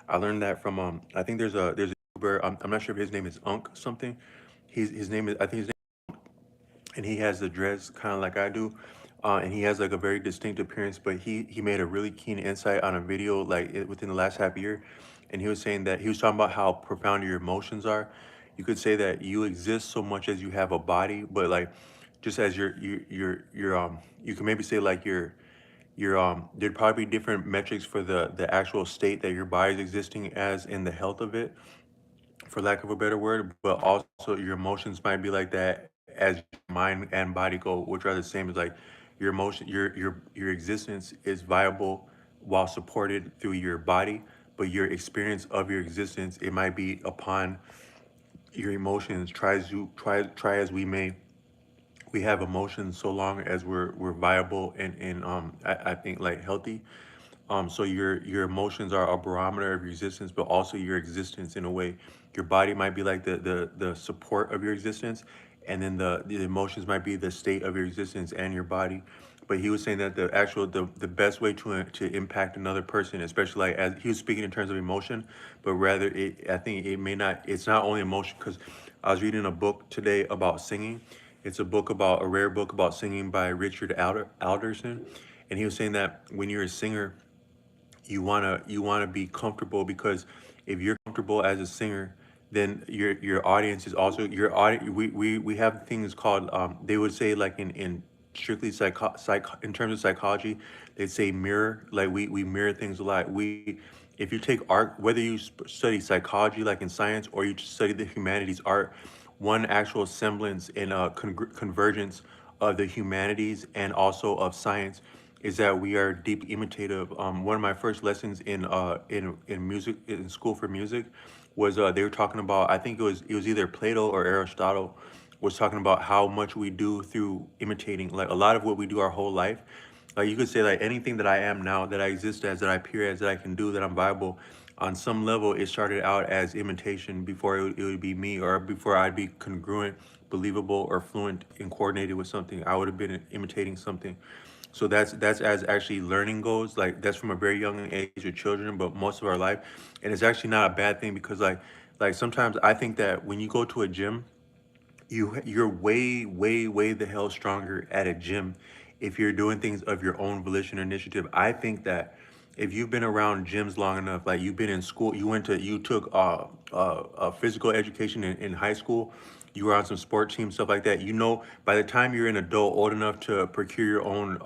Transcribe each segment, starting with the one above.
I learned that from I think there's a YouTuber. I'm not sure if his name is Unk something. His name is I think his name, and he has the dreads kind of like I do, and he has like a very distinct appearance. But he made a really keen insight on a video within the last half year, and he was saying that he was talking about how profound your emotions are. You could say that you exist so much as you have a body, but like just as you can maybe say like your there'd probably be different metrics for the actual state that your body is existing as in the health of it, for lack of a better word, but also your emotions might be like that as mind and body go, which are the same as like your emotion, your existence is viable while supported through your body, but your experience of your existence, it might be upon your emotions. Try as we may, we have emotions so long as we're viable and I think like healthy. So your emotions are a barometer of your existence, but also your existence in a way. Your body might be like the support of your existence, and then the emotions might be the state of your existence and your body. But he was saying that the best way to impact another person, especially like as he was speaking in terms of emotion, but rather I think it may not, it's not only emotion, because I was reading a book today about singing. It's a rare book about singing by Richard Alderson, and he was saying that when you're a singer, you wanna be comfortable, because if you're comfortable as a singer, then your audience is also your audience. We have things called they would say like in strictly in terms of psychology, they'd say mirror. Like we mirror things a lot. We If you take art, whether you study psychology like in science, or you study the humanities, art, one actual semblance in a convergence of the humanities and also of science is that we are deep imitative. One of my first lessons in music, in school for music, was they were talking about, I think it was either Plato or Aristotle was talking about how much we do through imitating, like a lot of what we do our whole life. Like you could say like anything that I am now, that I exist as, that I appear as, that I can do, that I'm viable, on some level it started out as imitation before it would be me, or before I'd be congruent, believable, or fluent and coordinated with something. I would have been imitating something. So that's as actually learning goes. Like that's from a very young age with children, but most of our life, and it's actually not a bad thing, because like sometimes I think that when you go to a gym, you're way the hell stronger at a gym if you're doing things of your own volition or initiative. I think that if you've been around gyms long enough, like you've been in school, you took physical education in high school, you were on some sport team, stuff like that. You know, by the time you're an adult old enough to procure your own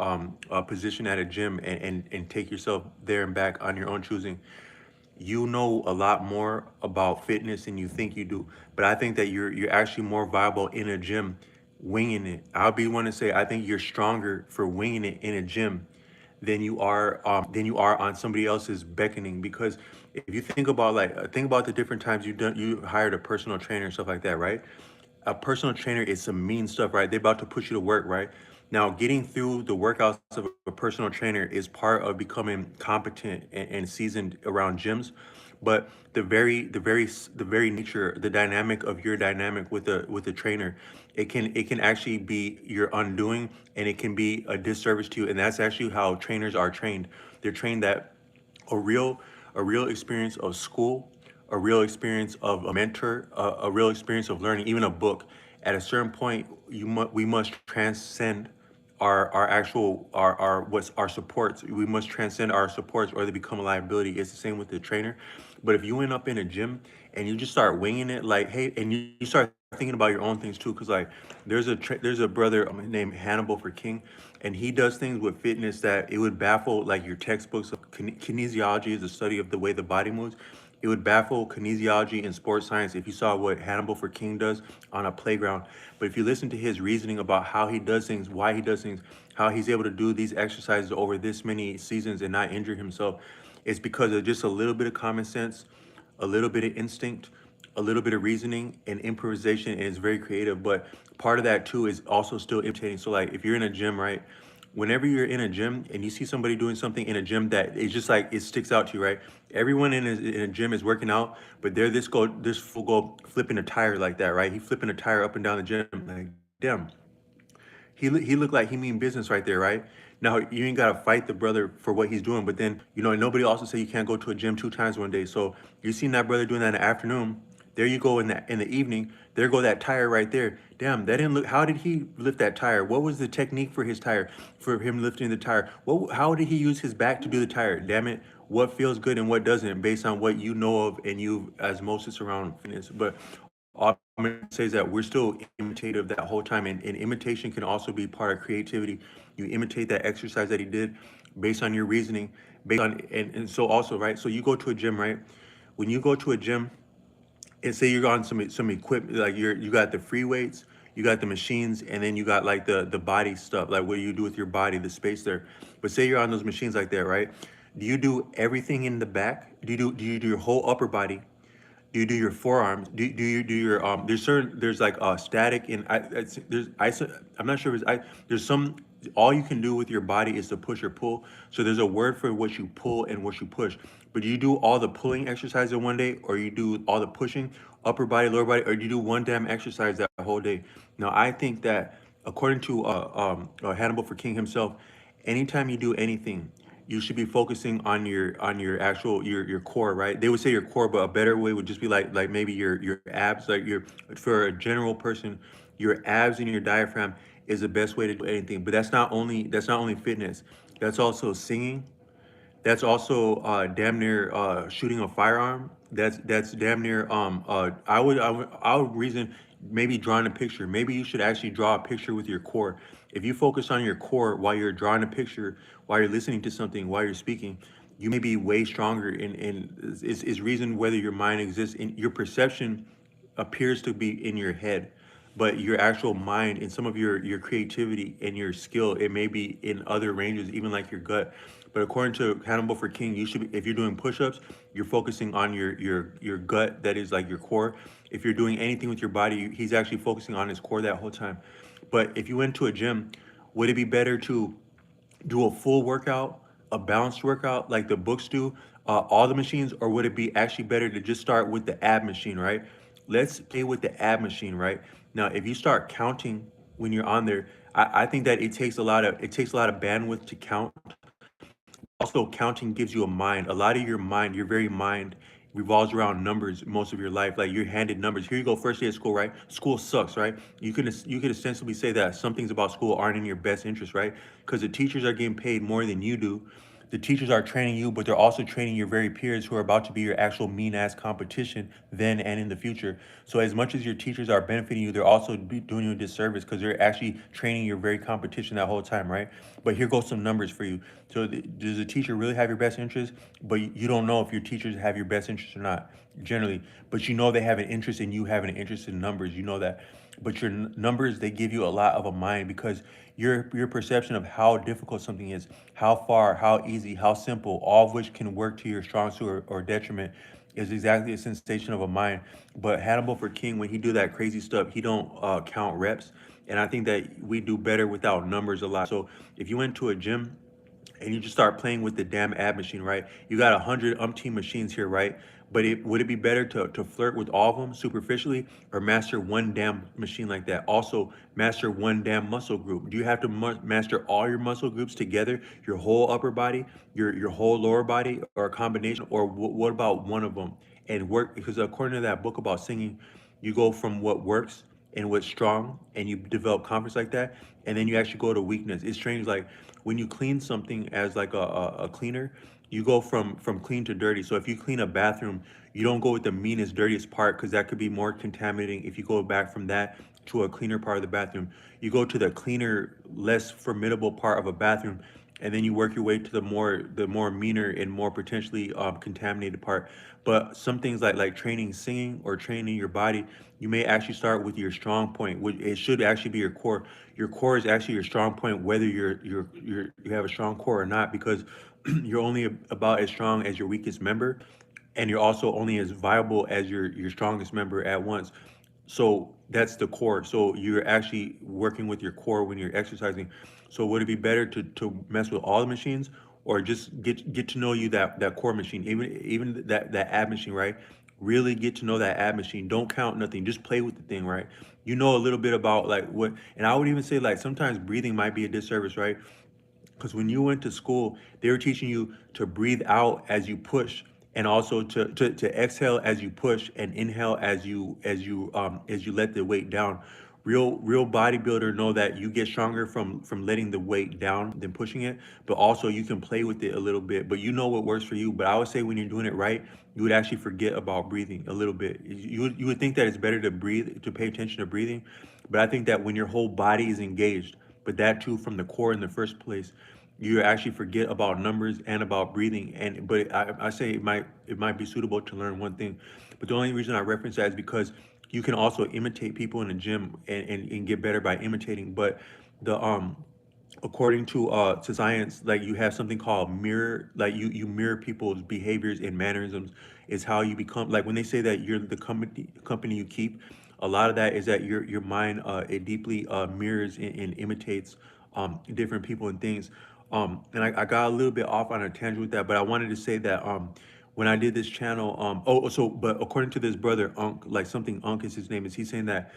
position at a gym and take yourself there and back on your own choosing, you know a lot more about fitness than you think you do. But I think that you're actually more viable in a gym winging it. I'll be one to say I think you're stronger for winging it in a gym than you are on somebody else's beckoning. Because if you think about think about the different times you hired a personal trainer and stuff like that, right? A personal trainer is some mean stuff, right? They're about to put you to work, right? Now, getting through the workouts of a personal trainer is part of becoming competent and seasoned around gyms. But the very nature, the dynamic of your dynamic with the trainer, it can actually be your undoing, and it can be a disservice to you. And that's actually how trainers are trained. They're trained that a real a real experience of school, a real experience of a mentor, a real experience of learning, even a book. At a certain point, we must transcend our actual our what's our supports. We must transcend our supports, or they become a liability. It's the same with the trainer. But if you end up in a gym and you just start winging it, like hey, and you start thinking about your own things too, because like there's a brother named Hannibal for King, and he does things with fitness that it would baffle like your textbooks. Of kinesiology is the study of the way the body moves. It would baffle kinesiology and sports science if you saw what Hannibal for King does on a playground. But if you listen to his reasoning about how he does things, why he does things, how he's able to do these exercises over this many seasons and not injure himself, it's because of just a little bit of common sense, a little bit of instinct, a little bit of reasoning and improvisation, and it's very creative. But part of that too is also still imitating. So like if you're in a gym, right? Whenever you're in a gym and you see somebody doing something in a gym that it's just like it sticks out to you, right? Everyone in a gym is working out, but this fool go flipping a tire like that, right? He flipping a tire up and down the gym, like damn, he looked like he mean business right there, right? Now you ain't gotta fight the brother for what he's doing, but then nobody also say you can't go to a gym 2 times one day. So you seen that brother doing that in the afternoon. There you go in the evening. There go that tire right there. Damn, that didn't look. How did he lift that tire? What was the technique for his tire? For him lifting the tire? What? How did he use his back to do the tire? Damn it! What feels good and what doesn't, based on what you know of and you as Moses around fitness. But all I'm gonna say is that we're still imitative that whole time, and imitation can also be part of creativity. You imitate that exercise that he did based on your reasoning, based on and so also, right? So you go to a gym, right? When you go to a gym, and say you're on some equipment, like you got the free weights, you got the machines, and then you got like the body stuff, like what do you do with your body, the space there. But say you're on those machines like that, right? Do you do everything in the back? Do you do your whole upper body? Do you do your forearms? Do you do your there's like static and there's I'm not sure if it's there's some, all you can do with your body is to push or pull. So there's a word for what you pull and what you push. But do you do all the pulling exercise in one day, or you do all the pushing, upper body, lower body, or do you do one damn exercise that whole day? Now I think that according to Hannibal for King himself, anytime you do anything, you should be focusing on your actual your core, right? They would say your core, but a better way would just be like maybe your abs, like your, for a general person, your abs and your diaphragm is the best way to do anything. But that's not only fitness. That's also singing. That's also damn near shooting a firearm. That's damn near I would reason maybe drawing a picture. Maybe you should actually draw a picture with your core. If you focus on your core while you're drawing a picture, while you're listening to something, while you're speaking, you may be way stronger. In is reason whether your mind exists in your perception appears to be in your head, but your actual mind and some of your creativity and your skill, it may be in other ranges, even like your gut. But according to Hannibal for King, you should be, if you're doing push-ups, you're focusing on your gut, that is like your core. If you're doing anything with your body, he's actually focusing on his core that whole time. But if you went to a gym, would it be better to do a full workout, a balanced workout like the books do, all the machines, or would it be actually better to just start with the ab machine, right? Let's play with the ab machine, right? Now, if you start counting when you're on there, I think that it takes a lot of bandwidth to count. Also, counting gives you a mind. A lot of your mind, your very mind, revolves around numbers most of your life. Like you're handed numbers. Here you go, first day of school, right? School sucks, right? You could ostensibly say that some things about school aren't in your best interest, right? Because the teachers are getting paid more than you do. The teachers are training you, but they're also training your very peers who are about to be your actual mean ass competition then and in the future. So as much as your teachers are benefiting you, they're also doing you a disservice because they're actually training your very competition that whole time, right? But here goes some numbers for you. So does the teacher really have your best interest? But you don't know if your teachers have your best interest or not, generally. But you know they have an interest in you having an interest in numbers. You know that. But your numbers, they give you a lot of a mind because your perception of how difficult something is, how far, how easy, how simple, all of which can work to your strong suit or detriment, is exactly a sensation of a mind. But Hannibal for King, when he do that crazy stuff, he don't count reps. And I think that we do better without numbers a lot. So if you went to a gym and you just start playing with the damn ab machine, right? You got 100 machines here, right? But would it be better to flirt with all of them superficially, or master one damn machine like that? Also, master one damn muscle group. Do you have to master all your muscle groups together, your whole upper body, your whole lower body, or a combination, or what about one of them and work? Because according to that book about singing, you go from what works and what's strong, and you develop confidence like that, and then you actually go to weakness. It's strange, like when you clean something as like a cleaner, you go from clean to dirty. So if you clean a bathroom, you don't go with the meanest, dirtiest part because that could be more contaminating. If you go back from that to a cleaner part of the bathroom, you go to the cleaner, less formidable part of a bathroom, and then you work your way to the more meaner and more potentially contaminated part. But some things like training singing or training your body, you may actually start with your strong point, which it should actually be your core. Your core is actually your strong point, whether you have a strong core or not, because you're only about as strong as your weakest member, and you're also only as viable as your strongest member at once. So that's the core. So you're actually working with your core when you're exercising. So would it be better to mess with all the machines, or just get to know you that core machine, even that ab machine, right? Really get to know that ab machine. Don't count nothing. Just play with the thing, right? You know a little bit about like what, and I would even say like sometimes breathing might be a disservice, right? Because when you went to school, they were teaching you to breathe out as you push, and also to exhale as you push, and inhale as you let the weight down. Real bodybuilder know that you get stronger from letting the weight down than pushing it, but also you can play with it a little bit. But you know what works for you. But I would say when you're doing it right, you would actually forget about breathing a little bit. You would think that it's better to breathe, to pay attention to breathing, but I think that when your whole body is engaged, but that too from the core in the first place, you actually forget about numbers and about breathing. And but I say it might be suitable to learn one thing, but the only reason I reference that is because you can also imitate people in the gym and get better by imitating. But the according to science, like you have something called mirror, like you mirror people's behaviors and mannerisms, is how you become. Like when they say that you're the company you keep, a lot of that is that your mind it deeply mirrors and imitates different people and things. And I got a little bit off on a tangent with that, but I wanted to say that when I did this channel, but according to this brother Unk, like something Unk is his name, is he's saying that,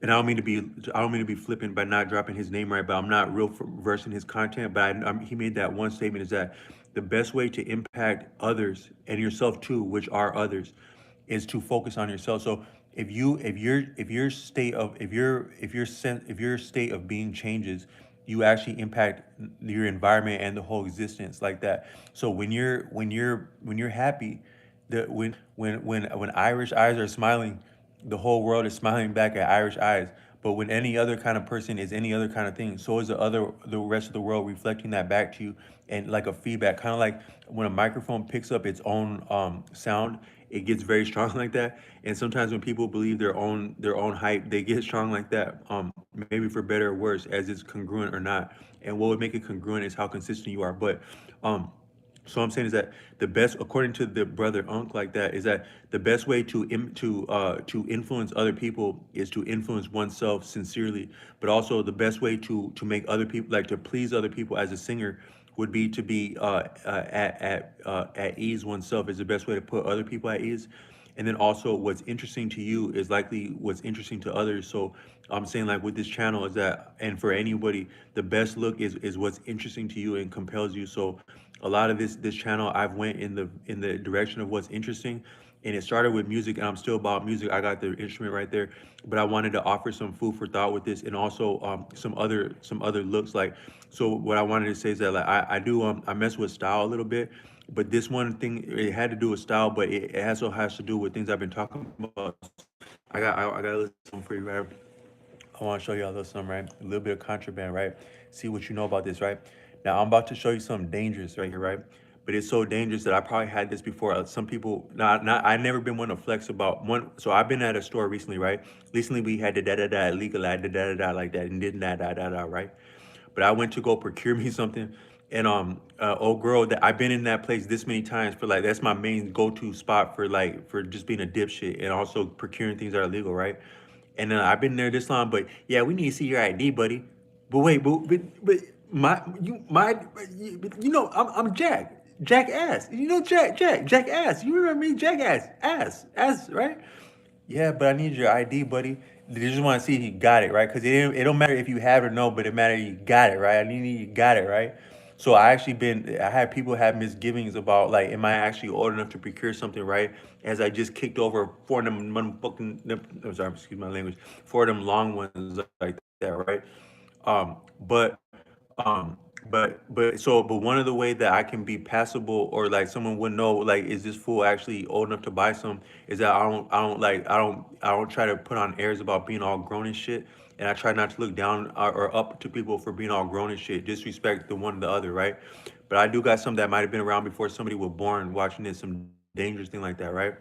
and I don't mean to be flippant by not dropping his name right, but I'm not real versed in his content. But he made that one statement, is that the best way to impact others and yourself too, which are others, is to focus on yourself. So if your state of being changes, you actually impact your environment and the whole existence like that. So when you're happy, when Irish eyes are smiling, the whole world is smiling back at Irish eyes. But when any other kind of person is any other kind of thing, so is the rest of the world reflecting that back to you, and like a feedback, kind of like when a microphone picks up its own sound, it gets very strong like that. And sometimes when people believe their own hype, they get strong like that. Maybe for better or worse, as it's congruent or not. And what would make it congruent is how consistent you are. But um, so I'm saying is that the best, according to the brother Unk, like that, is that the best way to influence other people is to influence oneself sincerely. But also the best way to make other people, like to please other people as a singer, would be to be at ease oneself. Is the best way to put other people at ease. And then also what's interesting to you is likely what's interesting to others. So I'm saying, like with this channel, is that, and for anybody, the best look is what's interesting to you and compels you. So a lot of this channel, I've went in the direction of what's interesting, and it started with music, and I'm still about music. I got the instrument right there, but I wanted to offer some food for thought with this, and also some other looks. Like, so what I wanted to say is that, like, I mess with style a little bit, but this one thing, it had to do with style, but it also has to do with things I've been talking about. I got a little for you, right? I want to show you a little something, right? A little bit of contraband, right? See what you know about this, right? Now I'm about to show you something dangerous right here, right? But it's so dangerous that I probably had this before. Some people, not, I never been one to flex about one. So I've been at a store recently, right? Recently we had the da da da illegal, da da da da like that, and did da da da da, right? But I went to go procure me something, and old girl, that I've been in that place this many times, for like, that's my main go-to spot for, like, for just being a dipshit and also procuring things that are illegal, right? And then I've been there this long, but yeah, we need to see your ID, buddy. But wait, but I'm Jack Ass. Jack Ass. You remember me, Jack Ass, right? Yeah, but I need your ID, buddy. They just want to see if you got it, right? Because it don't matter if you have it or no, but it matters you got it, right? I need you got it, right? So I had people have misgivings about, like, am I actually old enough to procure something, right? As I just kicked over four of them motherfucking, I'm sorry, excuse my language, four of them long ones like that, right? Um, but um, but one of the way that I can be passable, or like someone would know, like, is this fool actually old enough to buy some, is that I don't try to put on airs about being all grown and shit, and I try not to look down or up to people for being all grown and shit, disrespect the one or the other, right? But I do got some that might have been around before somebody was born watching this, some dangerous thing like that, right?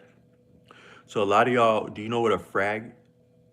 So a lot of y'all, do you know what a frag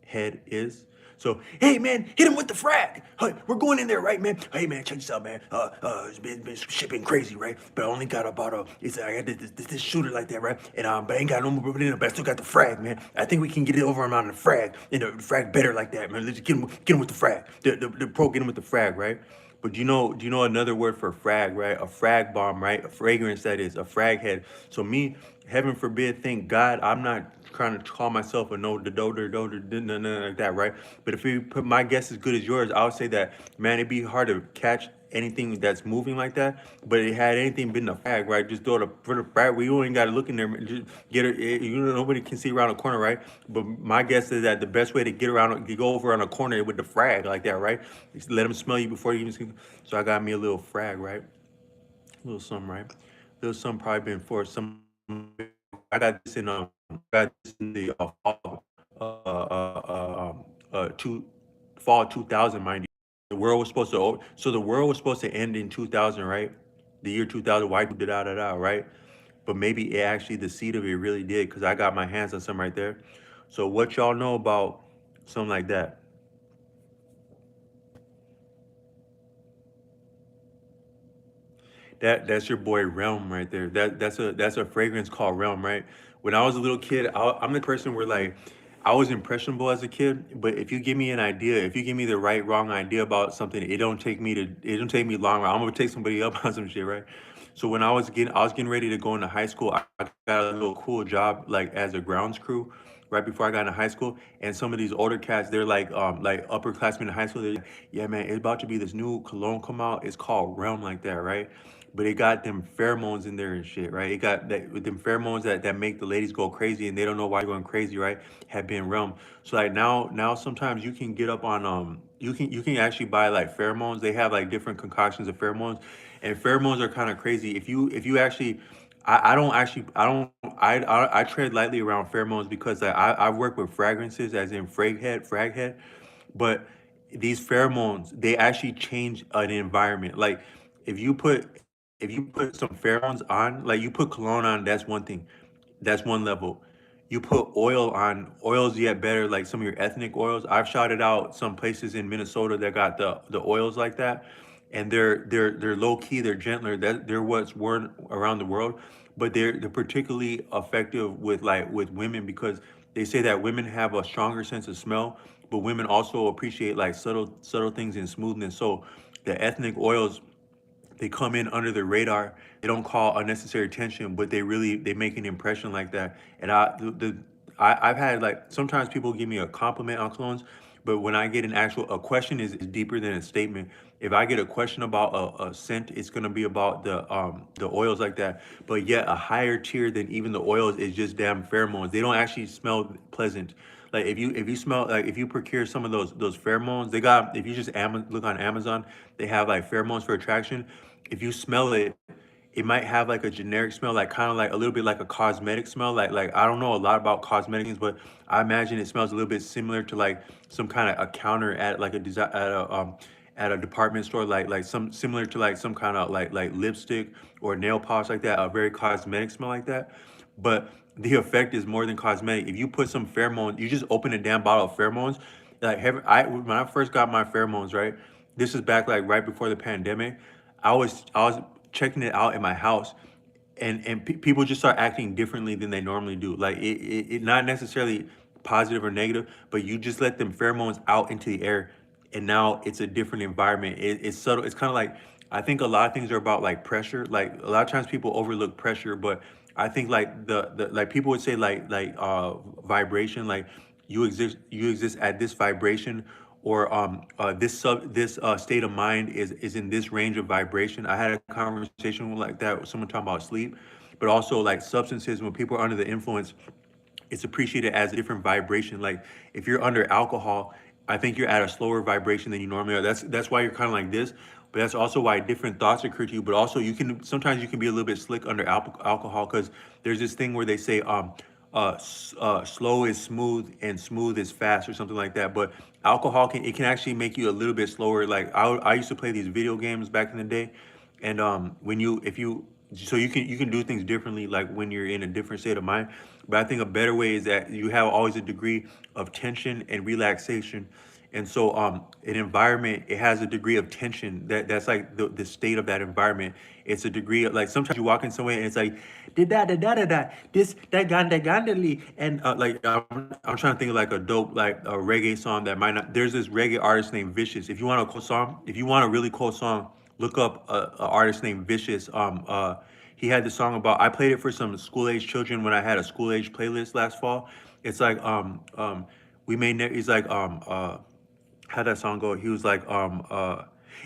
head is? So, hey man, hit him with the frag. Hey, we're going in there, right, man? Hey man, check this out, man. It's been shipping crazy, right? But I only got about I got this shooter like that, right? And but I ain't got no more, but I still got the frag, man. I think we can get it over him on the frag, and the frag better like that, man. Let's get him with the frag. The pro get him with the frag, right? But do you know another word for frag, right? A frag bomb, right? A fragrance, that is, a frag head. So me, heaven forbid, thank God, I'm not trying to call myself a no, the doder, nothing like that, right? But if you put my guess as good as yours, I would say that, man, it'd be hard to catch anything that's moving like that. But it had anything been a frag, right? Just throw the frag. We don't even got to look in there. Just get it. You know, nobody can see around the corner, right? But my guess is that the best way to get around, to go over on a corner with the frag like that, right? Just let them smell you before you even see. So I got me a little frag, right? A little something, right? A little something probably been for some. I got this in got this in the two fall 2000, mind you. The world was supposed to so the world was supposed to end in 2000, right? The year 2000, why da da da da, right? But maybe it actually the seed of it really did because I got my hands on some right there. So what y'all know about something like that? That's your boy Realm right there. That's a fragrance called Realm, right? When I was a little kid, I'm the person where like I was impressionable as a kid, but if you give me an idea, if you give me the right wrong idea about something, it don't take me long. I'm gonna take somebody up on some shit, right? So when I was getting ready to go into high school. I got a little cool job like as a grounds crew right before I got into high school. And some of these older cats, they're like upperclassmen in high school. They're like, yeah, man, it's about to be this new cologne come out. It's called Realm like that, right? But it got them pheromones in there and shit, right? It got that with them pheromones that make the ladies go crazy and they don't know why they're going crazy, right? Have been Realm. So like now sometimes you can get up on you can actually buy like pheromones. They have like different concoctions of pheromones, and pheromones are kind of crazy. If you actually I don't actually I tread lightly around pheromones because I work with fragrances as in frag head, but these pheromones they actually change an environment. Like if you put if you put some pheromones on, like you put cologne on, that's one thing. That's one level. You put oil on, oils yet better, like some of your ethnic oils. I've shouted out some places in Minnesota that got the oils like that, and they're low key, they're gentler. That they're what's worn around the world, but they're particularly effective with like with women because they say that women have a stronger sense of smell, but women also appreciate like subtle things and smoothness. So the ethnic oils they come in under the radar. They don't call unnecessary attention, but they make an impression like that. And I've had like sometimes people give me a compliment on clones, but when I get an actual a question is deeper than a statement. If I get a question about a scent, it's gonna be about the oils like that. But yet a higher tier than even the oils is just damn pheromones. They don't actually smell pleasant. Like if you smell like if you procure some of those pheromones, they got if you just look on Amazon, they have like pheromones for attraction. If you smell it, it might have like a generic smell, like kind of like a little bit like a cosmetic smell. Like I don't know a lot about cosmetics, but I imagine it smells a little bit similar to like some kind of a counter at like a design at a department store, like some similar to like some kind of like lipstick or nail polish like that, a very cosmetic smell like that. But the effect is more than cosmetic. If you put some pheromones, you just open a damn bottle of pheromones. Like when I first got my pheromones, right? This is back like right before the pandemic. I was checking it out in my house, and people just start acting differently than they normally do. Like it not necessarily positive or negative, but you just let them pheromones out into the air, and now it's a different environment. It's subtle. It's kind of like I think a lot of things are about like pressure. Like a lot of times people overlook pressure, but I think like the like people would say like vibration. Like you exist at this vibration or this state of mind is in this range of vibration. I had a conversation like that with someone talking about sleep, but also like substances when people are under the influence it's appreciated as a different vibration. Like if you're under alcohol, I think you're at a slower vibration than you normally are. That's why you're kind of like this. But that's also why different thoughts occur to you. But also you can sometimes you can be a little bit slick under alcohol because there's this thing where they say slow is smooth and smooth is fast or something like that. But alcohol can actually make you a little bit slower. Like I used to play these video games back in the day, and when you if you so you can do things differently like when you're in a different state of mind. But I think a better way is that you have always a degree of tension and relaxation. And so an environment it has a degree of tension that's like the state of that environment. It's a degree of like sometimes you walk in somewhere and it's like da this that gandali and like I'm trying to think of like a dope like a reggae song that might not there's this reggae artist named Vicious. If you want a cool song, if you want a really cool song, look up a artist named Vicious. He had the song about. I played it for some school age children when I had a school age playlist last fall. It's like we made. He's like how that song go? He was like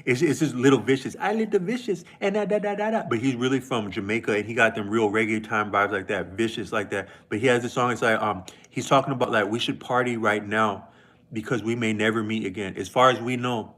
It's just Little Vicious. I Little Vicious and da. But he's really from Jamaica and he got them real reggae time vibes like that, vicious like that. But he has this song. It's like he's talking about like we should party right now because we may never meet again. As far as we know,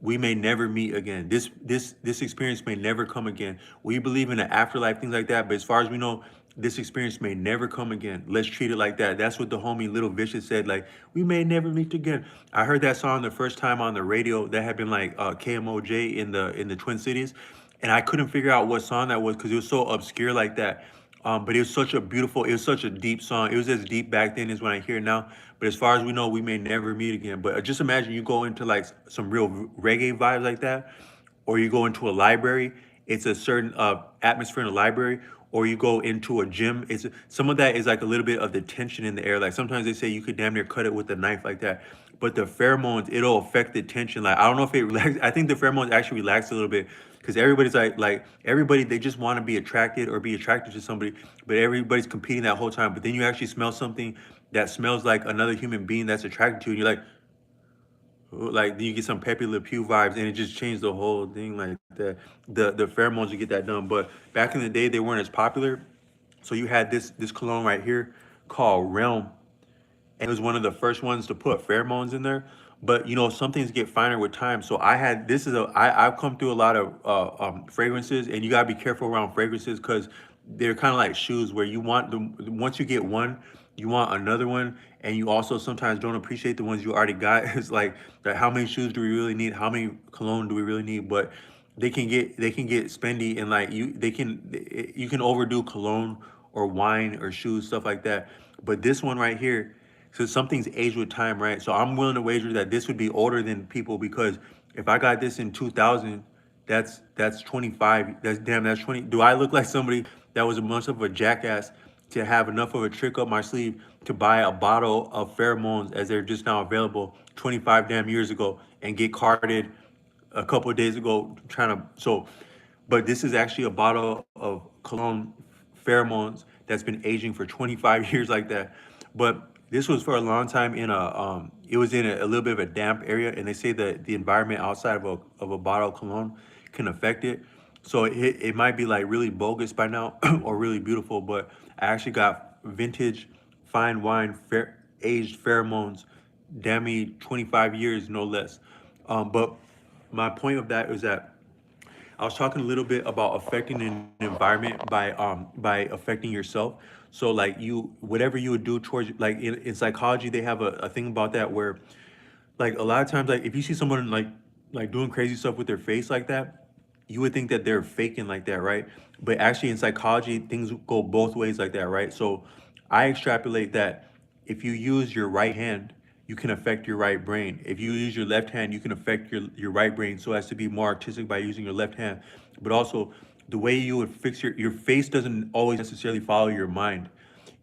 we may never meet again. This experience may never come again. We believe in the afterlife, things like that. But as far as we know, this experience may never come again. Let's treat it like that. That's what the homie Little Vicious said. Like we may never meet again. I heard that song the first time on the radio. That had been like KMOJ in the Twin Cities, and I couldn't figure out what song that was because it was so obscure like that. But it was such a beautiful, it was such a deep song. It was as deep back then as when I hear it now. But as far as we know, we may never meet again. But just imagine you go into like some real reggae vibes like that, or you go into a library. It's a certain atmosphere in a library, or you go into a gym. It's some of that is like a little bit of the tension in the air. Like sometimes they say you could damn near cut it with a knife like that. But the pheromones, it'll affect the tension. Like I don't know if it relax. I think the pheromones actually relax a little bit because everybody's like everybody they just want to be attracted or be attracted to somebody, but everybody's competing that whole time. But then you actually smell something that smells like another human being that's attracted to you, and you're like then you get some Pepe Le Pew vibes, and it just changed the whole thing. Like the pheromones you get that done. But back in the day, they weren't as popular. So you had this cologne right here called Realm, and it was one of the first ones to put pheromones in there. But you know, some things get finer with time. So I had this is a I've come through a lot of fragrances, and you gotta be careful around fragrances because they're kind of like shoes where you want the once you get one, you want another one, and you also sometimes don't appreciate the ones you already got. It's like how many shoes do we really need? How many cologne do we really need? But they can get spendy and like you can overdo cologne or wine or shoes stuff like that. But this one right here, so something's aged with time, right? So I'm willing to wager that this would be older than people because if I got this in 2000, that's 25. That's 20. Do I look like somebody that was a much of a jackass to have enough of a trick up my sleeve to buy a bottle of pheromones as they're just now available 25 damn years ago and get carded a couple of days ago trying to but this is actually a bottle of cologne pheromones that's been aging for 25 years like that. But this was for a long time in a it was in a little bit of a damp area, and they say that the environment outside of a bottle of cologne can affect it. So it might be like really bogus by now or really beautiful, but I actually got vintage fine wine aged pheromones, damn me 25 years no less. But my point of that is that I was talking a little bit about affecting an environment by affecting yourself. So like you whatever you would do towards like in psychology they have a thing about that where like a lot of times like if you see someone like doing crazy stuff with their face like that, you would think that they're faking like that, right? But actually in psychology things go both ways like that, right? So I extrapolate that if you use your right hand, you can affect your right brain. If you use your left hand, you can affect your right brain so as to be more artistic by using your left hand. But also the way you would fix your face doesn't always necessarily follow your mind.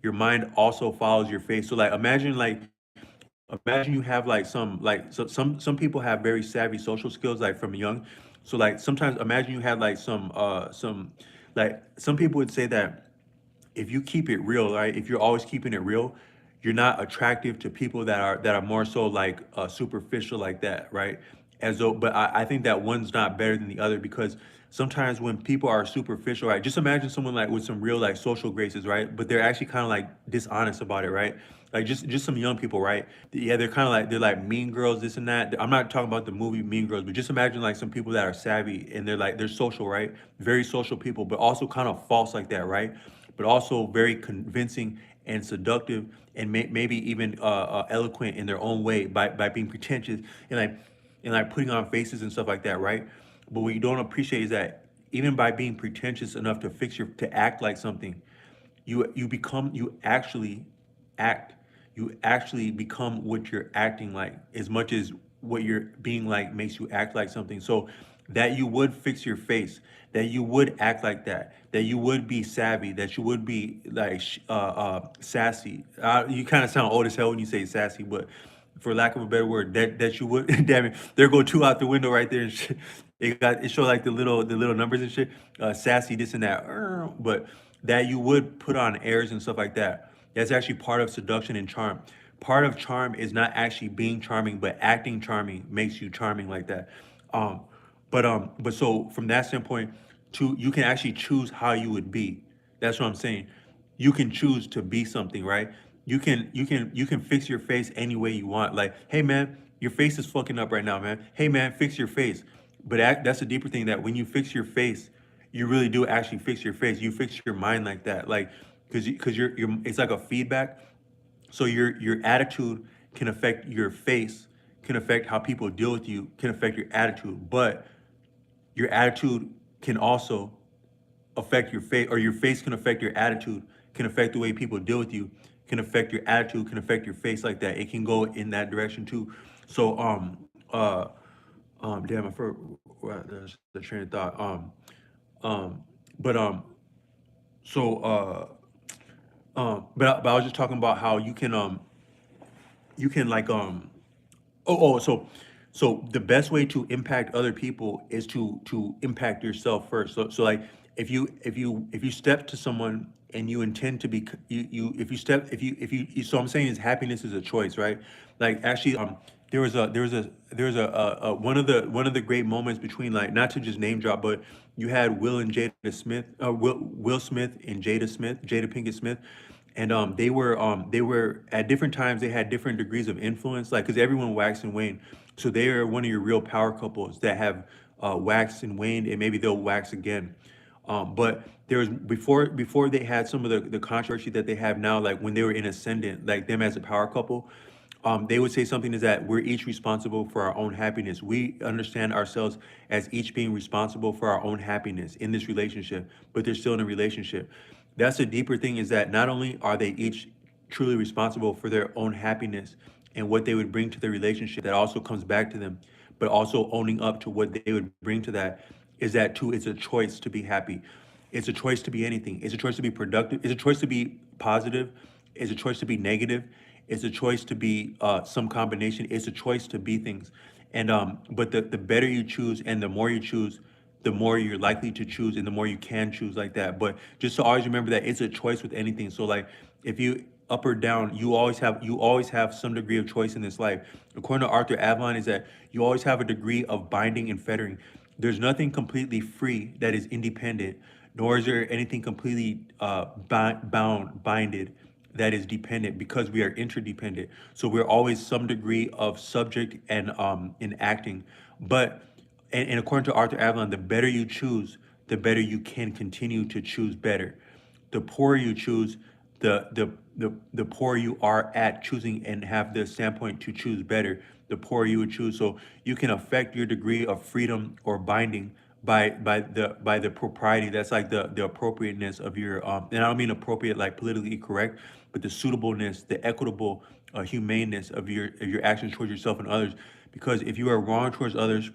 Your mind also follows your face. So imagine you have like some people have very savvy social skills like from young. So like sometimes imagine you had like some like some people would say that if you keep it real, right? If you're always keeping it real, you're not attractive to people that are more so like superficial like that, right? As though, but I think that one's not better than the other because sometimes when people are superficial, right? Just imagine someone like with some real like social graces, right? But they're actually kind of like dishonest about it, right? Like just some young people, right? Yeah, they're kind of like they're like mean girls, this and that. I'm not talking about the movie Mean Girls, but just imagine like some people that are savvy and they're social, right? Very social people, but also kind of false like that, right? But also very convincing and seductive and maybe even eloquent in their own way by being pretentious and like putting on faces and stuff like that, right? But what you don't appreciate is that even by being pretentious enough to to act like something, you actually act. You actually become what you're acting like as much as what you're being like makes you act like something. So that you would fix your face, that you would act like that you would be savvy, that you would be like sassy. You kind of sound old as hell when you say sassy, but for lack of a better word, that you would. Damn it, there go two out the window right there. And shit. It show like the little numbers and shit, sassy this and that. But that you would put on airs and stuff like that. That's actually part of seduction and charm. Part of charm is not actually being charming, but acting charming makes you charming like that. Um, But so from that standpoint, you can actually choose how you would be. That's what I'm saying. You can choose to be something, right? You can fix your face any way you want. Like, hey man, your face is fucking up right now, man. Hey man, fix your face. But that's a deeper thing, that when you fix your face, you really do actually fix your face. You fix your mind like that, like because you're it's like a feedback. So your attitude can affect your face, can affect how people deal with you, can affect your attitude. But your attitude can also affect your face, or your face can affect your attitude, can affect the way people deal with you, can affect your attitude, can affect your face like that. It can go in that direction too. So damn, I forgot the train of thought. Um, but so but I was just talking about how you can like so the best way to impact other people is to impact yourself first. So like if you step to someone and you intend to be you if you step if you so I'm saying is happiness is a choice, right? Like actually there was a one of the great moments between, like, not to just name drop, but you had Will and Jada Smith, Will Smith and Jada Pinkett Smith, and they were at different times, they had different degrees of influence, like because everyone waxed and waned. So they are one of your real power couples that have waxed and waned, and maybe they'll wax again. But there was before they had some of the controversy that they have now, like when they were in ascendant, like them as a power couple, they would say something is that we're each responsible for our own happiness. We understand ourselves as each being responsible for our own happiness in this relationship, but they're still in a relationship. That's the deeper thing, is that not only are they each truly responsible for their own happiness and what they would bring to the relationship, that also comes back to them, but also owning up to what they would bring to that, is that too, it's a choice to be happy. It's a choice to be anything. It's a choice to be productive. It's a choice to be positive. It's a choice to be negative. It's a choice to be some combination. It's a choice to be things. And but the better you choose and the more you choose, the more you're likely to choose and the more you can choose like that. But just to always remember that it's a choice with anything. So like if you up or down, you always have some degree of choice in this life. According to Arthur Avalon, is that you always have a degree of binding and fettering. There's nothing completely free that is independent, nor is there anything completely binded that is dependent, because we are interdependent. So we're always some degree of subject and in acting. But and according to Arthur Avalon, the better you choose, the better you can continue to choose better. The poorer you choose, the poorer you are at choosing and have the standpoint to choose better, the poorer you would choose. So you can affect your degree of freedom or binding by the propriety. That's like the appropriateness of your and I don't mean appropriate like politically correct, but the suitableness, the equitable humaneness of your actions towards yourself and others. Because if you are wrong towards others,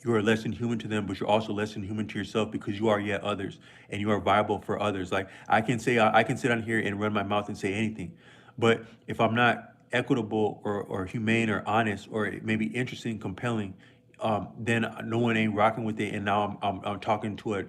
you are less than human to them, but you're also less than human to yourself, because you are yet others and you are viable for others. Like I can sit on here and run my mouth and say anything, but if I'm not equitable or humane or honest or maybe interesting, compelling, then no one ain't rocking with it. And now I'm talking to a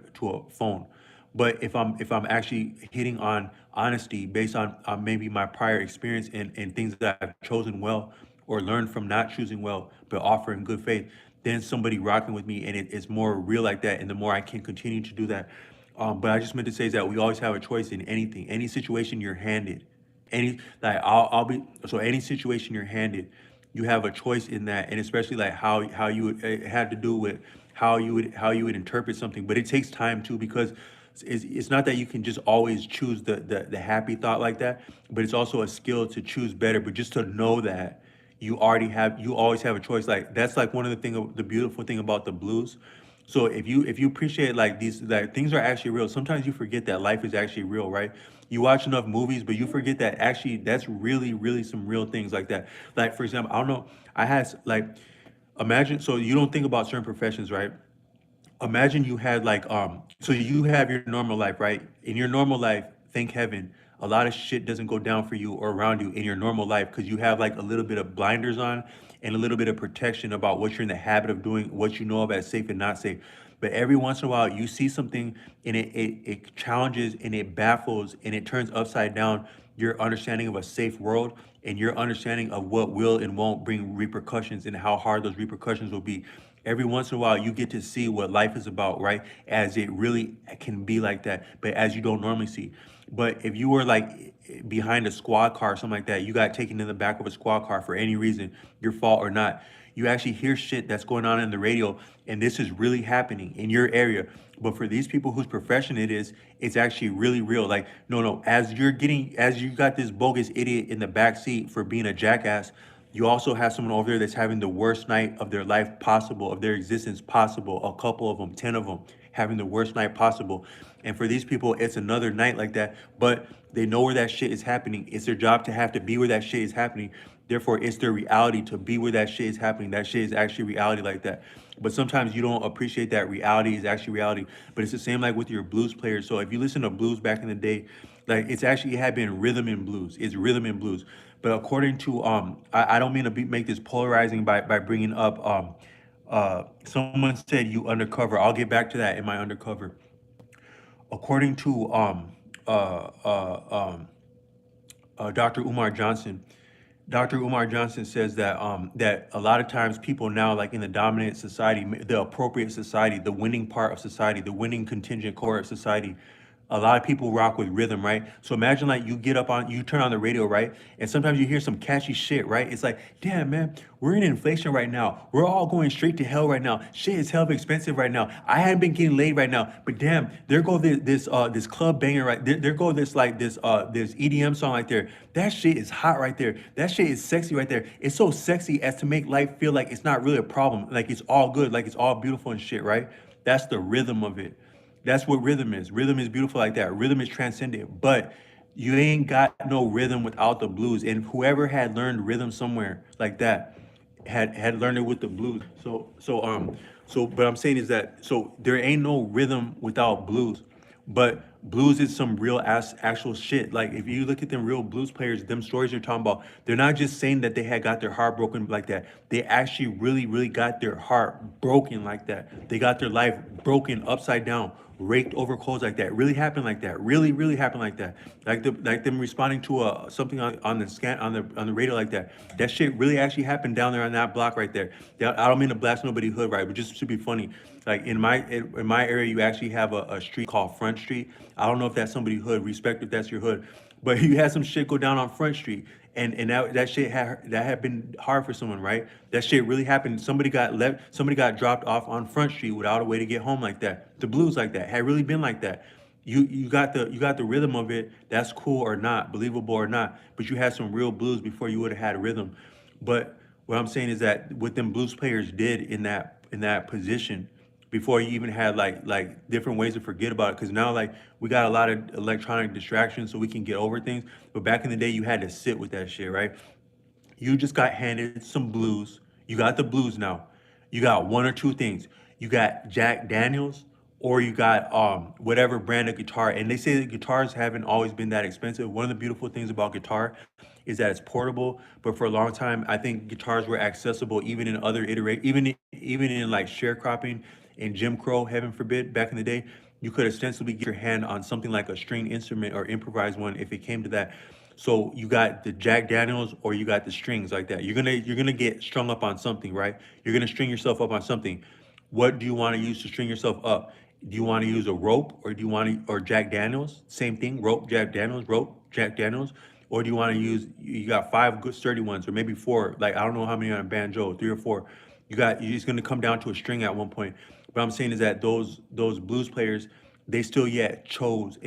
phone. But if I'm actually hitting on honesty based on maybe my prior experience and things that I've chosen well or learned from not choosing well, but offering good faith, then somebody rocking with me and it's more real like that. And the more I can continue to do that. But I just meant to say is that we always have a choice in anything, any situation you're handed. I'll be so any situation you're handed, you have a choice in that, and especially like how you would it had to do with how you would interpret something. But it takes time too, because it's not that you can just always choose the happy thought like that, but it's also a skill to choose better. But just to know that you always have a choice. Like that's like one of the beautiful thing about the blues. So if you appreciate like these, that things are actually real. Sometimes you forget that life is actually real, right? You watch enough movies, but you forget that actually that's really, really some real things like that. Like for example, I don't know, I had like imagine, so you don't think about certain professions, right? Imagine you had like so you have your normal life, right? In your normal life, thank heaven, a lot of shit doesn't go down for you or around you in your normal life, because you have like a little bit of blinders on and a little bit of protection about what you're in the habit of doing, what you know of as safe and not safe. But every once in a while you see something and it challenges and it baffles and it turns upside down your understanding of a safe world and your understanding of what will and won't bring repercussions and how hard those repercussions will be. Every once in a while, you get to see what life is about, right? As it really can be like that, but as you don't normally see. But if you were like behind a squad car or something like that, you got taken in the back of a squad car for any reason, your fault or not, you actually hear shit that's going on in the radio, and this is really happening in your area. But for these people whose profession it is, it's actually really real. Like, no, no, as you got this bogus idiot in the back seat for being a jackass, you also have someone over there that's having the worst night of their life possible, of their existence possible. A couple of them, 10 of them, having the worst night possible. And for these people, it's another night like that, but they know where that shit is happening. It's their job to have to be where that shit is happening. Therefore, it's their reality to be where that shit is happening. That shit is actually reality like that. But sometimes you don't appreciate that reality is actually reality. But it's the same like with your blues players. So if you listen to blues back in the day, like it had been rhythm and blues. It's rhythm and blues. But according to I don't mean to make this polarizing by bringing up someone said you undercover. I'll get back to that in my undercover. According to Dr. Umar Johnson, Dr. Umar Johnson says that that a lot of times people now, like in the dominant society, the appropriate society, the winning part of society, the winning contingent core of society, a lot of people rock with rhythm, right? So imagine like you turn on the radio, right? And sometimes you hear some catchy shit, right? It's like, damn, man, we're in inflation right now. We're all going straight to hell right now. Shit is hell expensive right now. I haven't been getting laid right now, but damn, there go this club banger right there go this EDM song right there. That shit is hot right there. That shit is sexy right there. It's so sexy as to make life feel like it's not really a problem, like it's all good, like it's all beautiful and shit, right? That's the rhythm of it. That's what rhythm is. Rhythm is beautiful like that. Rhythm is transcendent, but you ain't got no rhythm without the blues. And whoever had learned rhythm somewhere like that had learned it with the blues. But I'm saying is that so there ain't no rhythm without blues, but blues is some real ass actual shit. Like if you look at them real blues players, them stories you're talking about, they're not just saying that they had got their heart broken like that. They actually really got their heart broken like that. They got their life broken upside down, raked over coals like that. Really happened like that. Really happened like that. Like them responding to something on the scan on the radio like that. That shit really actually happened down there on that block right there. I don't mean to blast nobody hood right, but just to be funny. Like in my area, you actually have a street called Front Street. I don't know if that's somebody hood. Respect if that's your hood, but you had some shit go down on Front Street, and that shit had been hard for someone, right? That shit really happened. Somebody got left. Somebody got dropped off on Front Street without a way to get home like that. The blues like that had really been like that. You got the rhythm of it. That's cool or not, believable or not. But you had some real blues before you would have had a rhythm. But what I'm saying is that what them blues players did in that position before you even had like different ways to forget about it. Because now like we got a lot of electronic distractions, so we can get over things. But back in the day, you had to sit with that shit, right? You just got handed some blues. You got the blues now. You got one or two things. You got Jack Daniels or you got whatever brand of guitar. And they say that guitars haven't always been that expensive. One of the beautiful things about guitar is that it's portable. But for a long time, I think guitars were accessible even in other iterate, even in like sharecropping and Jim Crow, heaven forbid, back in the day, you could ostensibly get your hand on something like a string instrument or improvise one if it came to that. So you got the Jack Daniels or you got the strings like that. You're gonna get strung up on something, right? You're gonna string yourself up on something. What do you want to use to string yourself up? Do you want to use a rope or do you want to or Jack Daniels? Same thing, rope, Jack Daniels. Or do you want to use you got five good sturdy ones or maybe four, like I don't know how many on a banjo, three or four. You're just gonna come down to a string at one point. What I'm saying is that those blues players, they still yet chose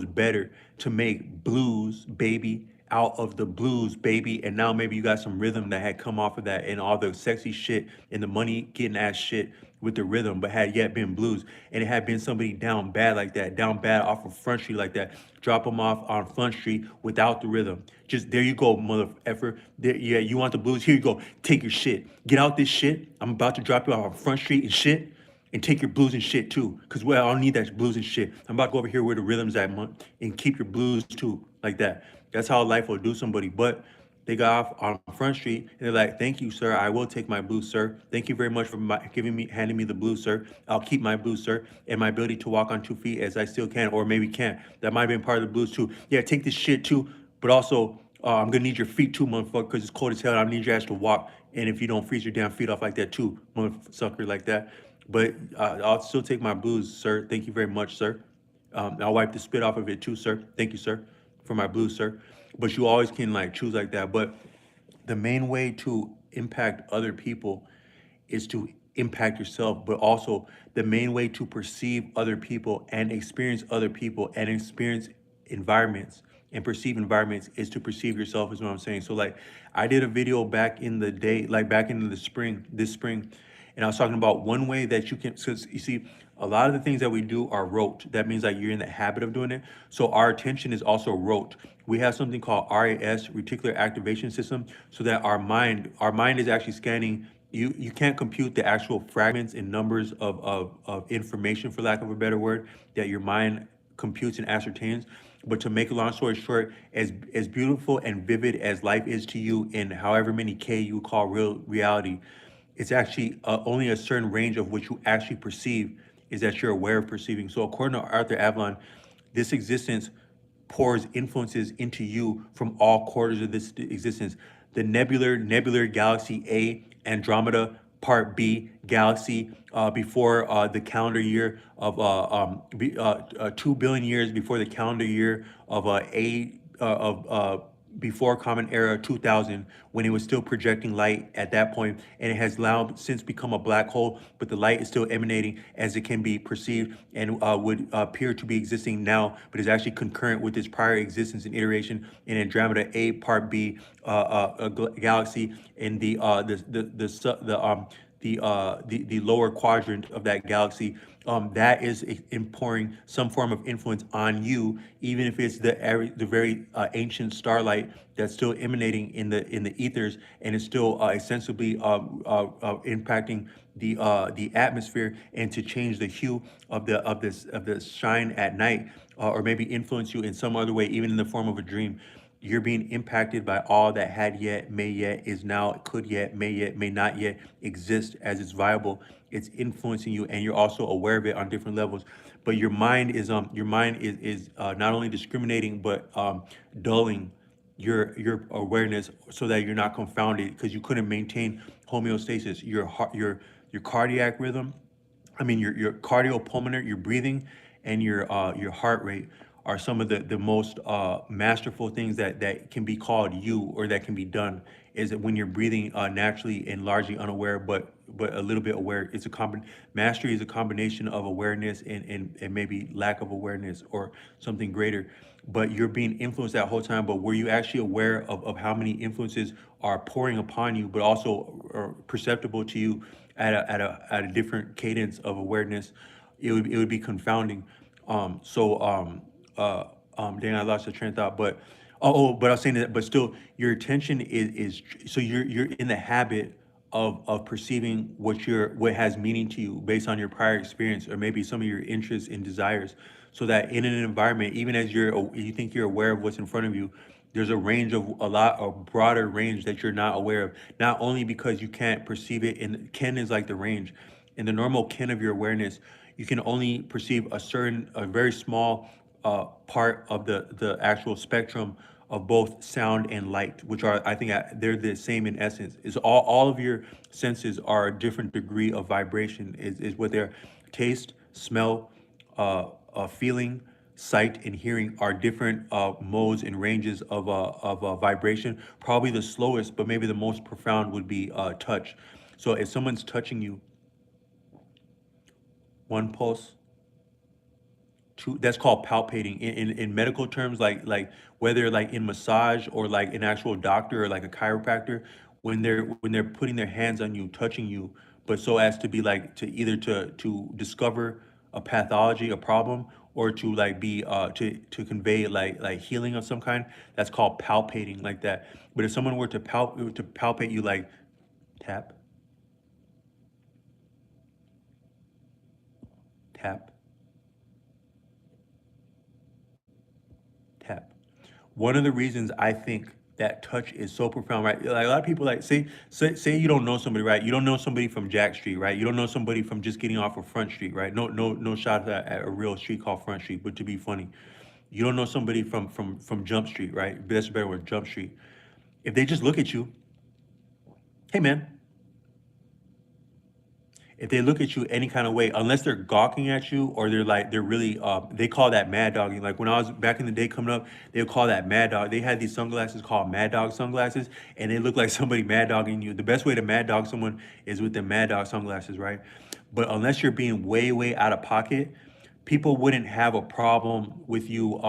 better to make blues, baby, out of the blues, baby. And now maybe you got some rhythm that had come off of that and all the sexy shit and the money getting ass shit with the rhythm, but had yet been blues. And it had been somebody down bad like that, down bad off of Front Street like that. Drop them off on Front Street without the rhythm. Just there you go, mother effer. There, yeah, you want the blues? Here you go. Take your shit. Get out this shit. I'm about to drop you off on Front Street and shit and take your blues and shit too. Cause well, I don't need that blues and shit. I'm about to go over here where the rhythm's at, man, and keep your blues too, like that. That's how life will do somebody. But they got off on Front Street and they're like, "Thank you, sir. I will take my blues, sir. Thank you very much for handing me the blues, sir. I'll keep my blues, sir, and my ability to walk on 2 feet as I still can, or maybe can't. That might have been part of the blues too. Yeah, take this shit too, but also I'm gonna need your feet too, motherfucker, because it's cold as hell. And I need your ass to walk. And if you don't freeze your damn feet off like that too, motherfucker, like that. But I'll still take my blues, sir. Thank you very much, sir. I'll wipe the spit off of it too, sir. Thank you, sir, for my blues, sir. But you always can like choose like that. But the main way to impact other people is to impact yourself, but also the main way to perceive other people and experience environments and perceive environments is to perceive yourself, is what I'm saying. So like I did a video back in the day, like back in the spring, this spring, and I was talking about one way that you can, because you see, a lot of the things that we do are rote. That means like you're in the habit of doing it. So our attention is also rote. We have something called RAS, reticular activation system, so that our mind is actually scanning. You can't compute the actual fragments and numbers of information, for lack of a better word, that your mind computes and ascertains. But to make a long story short, as beautiful and vivid as life is to you in however many K you call real reality, it's actually only a certain range of which you actually perceive is that you're aware of perceiving. So according to Arthur Avalon, this existence pours influences into you from all quarters of this existence. The nebular galaxy A, Andromeda, Part B galaxy, before the calendar year of 2 billion years before the calendar year of A of before Common Era 2000, when it was still projecting light at that point, and it has now since become a black hole, but the light is still emanating as it can be perceived and would appear to be existing now, but is actually concurrent with its prior existence and iteration in Andromeda A Part B galaxy in the lower quadrant of that galaxy. That is pouring some form of influence on you, even if it's the very ancient starlight that's still emanating in the ethers, and is still ostensibly impacting the atmosphere, and to change the hue of the shine at night, or maybe influence you in some other way, even in the form of a dream. You're being impacted by all that had yet, may yet, is now, could yet, may not yet exist as it's viable. It's influencing you, and you're also aware of it on different levels. But your mind is not only discriminating, but dulling your awareness, so that you're not confounded, because you couldn't maintain homeostasis. Your cardiac rhythm, I mean, your cardiopulmonary, your breathing, and your heart rate are some of the most masterful things that can be called you, or that can be done. Is that when you're breathing naturally and largely unaware, but a little bit aware. Mastery is a combination of awareness and maybe lack of awareness, or something greater. But you're being influenced that whole time. But were you actually aware of how many influences are pouring upon you, but also are perceptible to you at a different cadence of awareness? It would be confounding. Dang, I lost the train of thought. But but I was saying that, but still, your attention is so you're in the habit of perceiving what has meaning to you based on your prior experience, or maybe some of your interests and desires. So that in an environment, even as you think you're aware of what's in front of you, there's a broader range that you're not aware of. Not only because you can't perceive it, and ken is like the range. In the normal ken of your awareness, you can only perceive a very small part of the actual spectrum of both sound and light, which are, I think, they're the same in essence. Is all of your senses are a different degree of vibration. Is what they're. Taste, smell, feeling, sight, and hearing are different modes and ranges of vibration. Probably the slowest, but maybe the most profound, would be touch. So if someone's touching you, one pulse, two, that's called palpating in medical terms, like whether like in massage, or like an actual doctor, or like a chiropractor, when they're putting their hands on you, touching you, but so as to be like, to either to discover a pathology, a problem, or to like be to convey like healing of some kind. That's called palpating, like that. But if someone were to palpate you, like tap, tap, tap. One of the reasons I think that touch is so profound, right? Like a lot of people, like, say you don't know somebody, right? You don't know somebody from Jack Street, right? You don't know somebody from just getting off of Front Street, right? No shot at a real street called Front Street, but to be funny, You don't know somebody from Jump Street, right? But that's a better word, Jump Street. If they just look at you, hey man, if they look at you any kind of way, unless they're gawking at you or they're really they call that mad dogging. Like when I was back in the day coming up, they would call that mad dog. They had these sunglasses called mad dog sunglasses, and they look like somebody mad dogging you. The best way to mad dog someone is with the mad dog sunglasses, right? But unless you're being way out of pocket, people wouldn't have a problem with you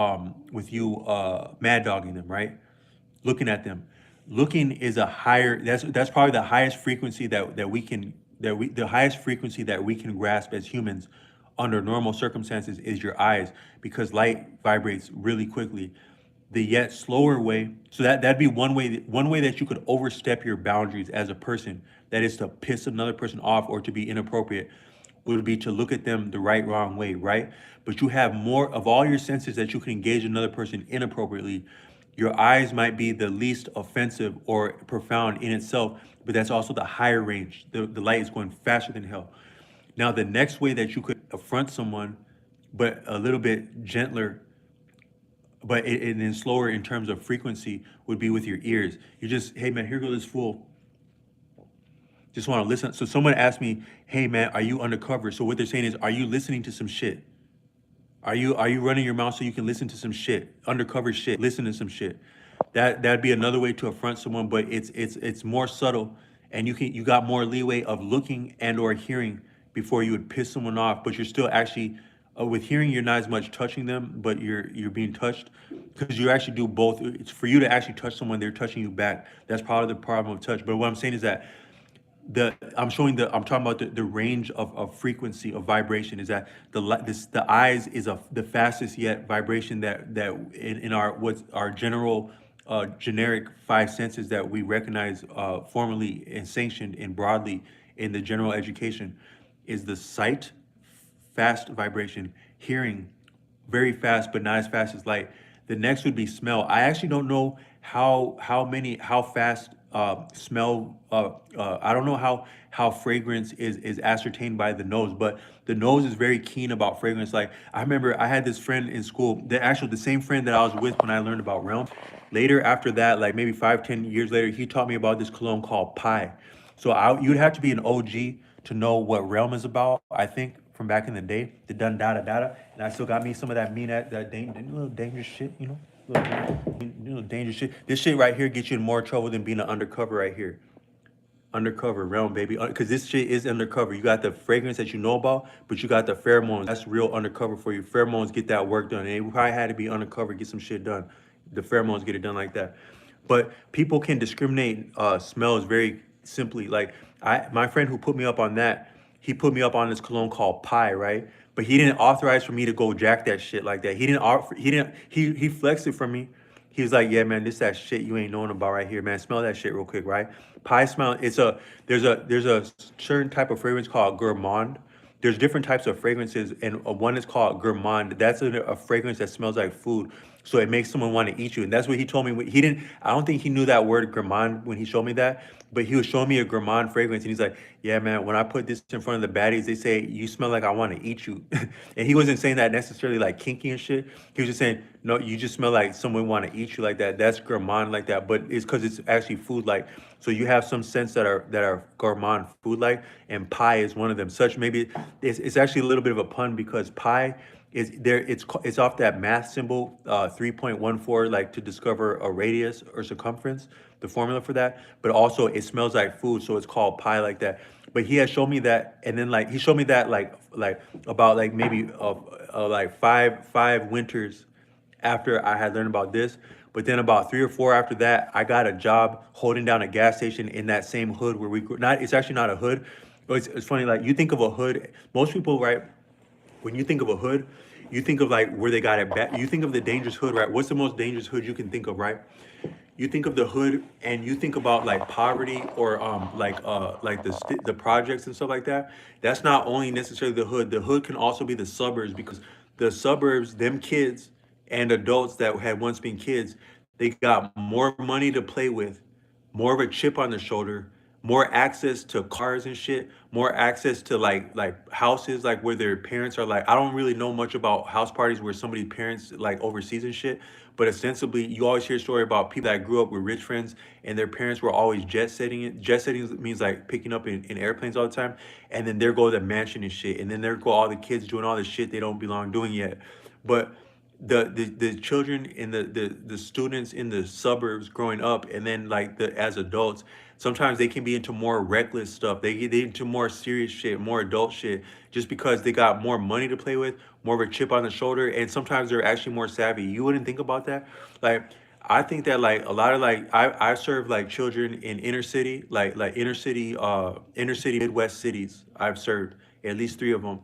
mad dogging them, right? Looking at them. Looking is a higher that's probably the highest frequency that we can that we the highest frequency that we can grasp as humans under normal circumstances is your eyes because light vibrates really quickly. The yet slower way, so that'd be one way that you could overstep your boundaries as a person, that is to piss another person off or to be inappropriate, would be to look at them the wrong way, right? But you have more of all your senses that you can engage another person inappropriately. Your eyes might be the least offensive or profound in itself, but that's also the higher range. The light is going faster than hell. Now, the next way that you could affront someone, but a little bit gentler, but and then slower in terms of frequency, would be with your ears. You just, hey man, here goes this fool. Just want to listen. So someone asked me, hey man, are you undercover? So what they're saying is, are you listening to some shit? Are you running your mouth so you can listen to some shit, undercover shit, listen to some shit? That'd be another way to affront someone, but it's more subtle, and you got more leeway of looking and or hearing before you would piss someone off. But you're still actually with hearing, you're not as much touching them, but you're being touched because you actually do both. It's for you to actually touch someone, they're touching you back. That's part of the problem of touch. But what I'm saying is that I'm talking about the range of frequency of vibration is that the eyes is the fastest yet vibration that in our what's our general generic five senses that we recognize formally and sanctioned and broadly in the general education is the sight, fast vibration, hearing, very fast, but not as fast as light. The next would be smell. I actually don't know how fast smell. I don't know how fragrance is ascertained by the nose, but the nose is very keen about fragrance. Like I remember, I had this friend in school, the same friend that I was with when I learned about Realm. Later, after that, like maybe 5, 10 years later, he taught me about this cologne called Pi. So you'd have to be an OG to know what Realm is about. I think from back in the day, the dun data data, and I still got me some of that mean little dangerous shit, little dangerous shit. This shit right here gets you in more trouble than being an undercover right here. Undercover Realm, baby, because this shit is undercover. You got the fragrance that you know about, but you got the pheromones. That's real undercover for you. Pheromones get that work done, and it probably had to be undercover, get some shit done. The pheromones get it done like that. But people can discriminate smells very simply. Like my friend who put me up on that, he put me up on this cologne called Pi, right? But he didn't authorize for me to go jack that shit like that. He didn't offer. He flexed it from me. He was like, "Yeah, man, this that shit you ain't knowing about right here, man. Smell that shit real quick, right?" Pie smell. There's a certain type of fragrance called gourmand. There's different types of fragrances, and one is called gourmand. That's a fragrance that smells like food, so it makes someone want to eat you. And that's what he told me. He didn't. I don't think he knew that word gourmand when he showed me that, but he was showing me a gourmand fragrance, and he's like, "Yeah, man, when I put this in front of the baddies, they say you smell like I want to eat you." And he wasn't saying that necessarily like kinky and shit. He was just saying, "No, you just smell like someone want to eat you like that. That's gourmand like that." But it's because it's actually food like. So you have some scents that are gourmand food like, and pie is one of them. Such maybe it's actually a little bit of a pun because pie is there. It's off that math symbol 3.14, like to discover a radius or circumference, the formula for that. But also it smells like food, so it's called pie like that. But he had shown me that, and then like he showed me that like about like maybe like five winters after I had learned about this. But then about 3 or 4 after that, I got a job holding down a gas station in that same hood where we grew. Not, it's actually not a hood. But it's funny, like you think of a hood, most people, right? When you think of a hood, you think of like where they got it back. You think of the dangerous hood, right? What's the most dangerous hood you can think of, right? You think of the hood and you think about like poverty or like the projects and stuff like that. That's not only necessarily the hood. The hood can also be the suburbs because the suburbs, them kids and adults that had once been kids, they got more money to play with, more of a chip on their shoulder, more access to cars and shit, more access to like houses like where their parents are like I don't really know much about house parties where somebody's parents like overseas and shit, but ostensibly you always hear a story about people that grew up with rich friends and their parents were always jet setting it. Jet setting means like picking up in airplanes all the time, and then there go the mansion and shit, and then there go all the kids doing all the shit they don't belong doing yet. But the children and the students in the suburbs growing up and then like the as adults sometimes they can be into more reckless stuff. They get into more serious shit, more adult shit, just because they got more money to play with, more of a chip on the shoulder, and sometimes they're actually more savvy. You wouldn't think about that. Like I think that like a lot of like I serve like children in inner city, like inner city Midwest cities. I've served at least three of them,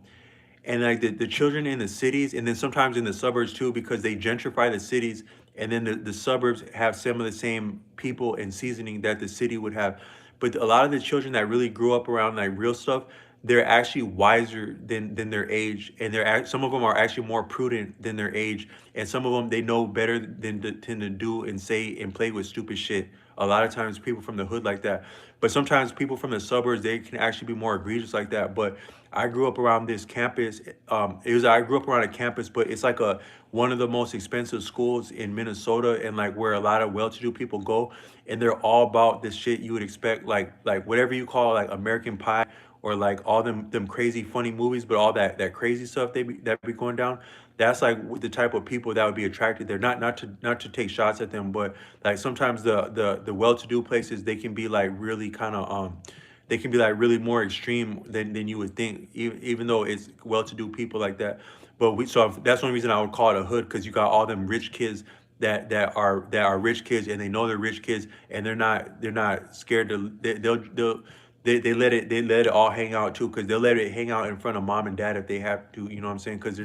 and like the children in the cities and then sometimes in the suburbs too because they gentrify the cities and then the suburbs have some of the same people and seasoning that the city would have, but a lot of the children that really grew up around like real stuff, they're actually wiser than their age, and some of them are actually more prudent than their age, and some of them they know better than to tend to do and say and play with stupid shit. A lot of times people from the hood like that, but sometimes people from the suburbs they can actually be more egregious like that. But I grew up around this campus. I grew up around a campus, but it's like a one of the most expensive schools in Minnesota, and like where a lot of well-to-do people go, and they're all about this shit you would expect, like whatever you call like American Pie or like all them crazy funny movies, but all that crazy stuff that be going down. That's like the type of people that would be attracted there. Not to take shots at them, but like sometimes the well-to-do places they can be like really kind of they can be like really more extreme than you would think, even though it's well-to-do people like that. But that's one reason I would call it a hood, because you got all them rich kids that are rich kids, and they know they're rich kids, and they're not scared to they let it all hang out too, because they'll let it hang out in front of mom and dad if they have to, you know what I'm saying, because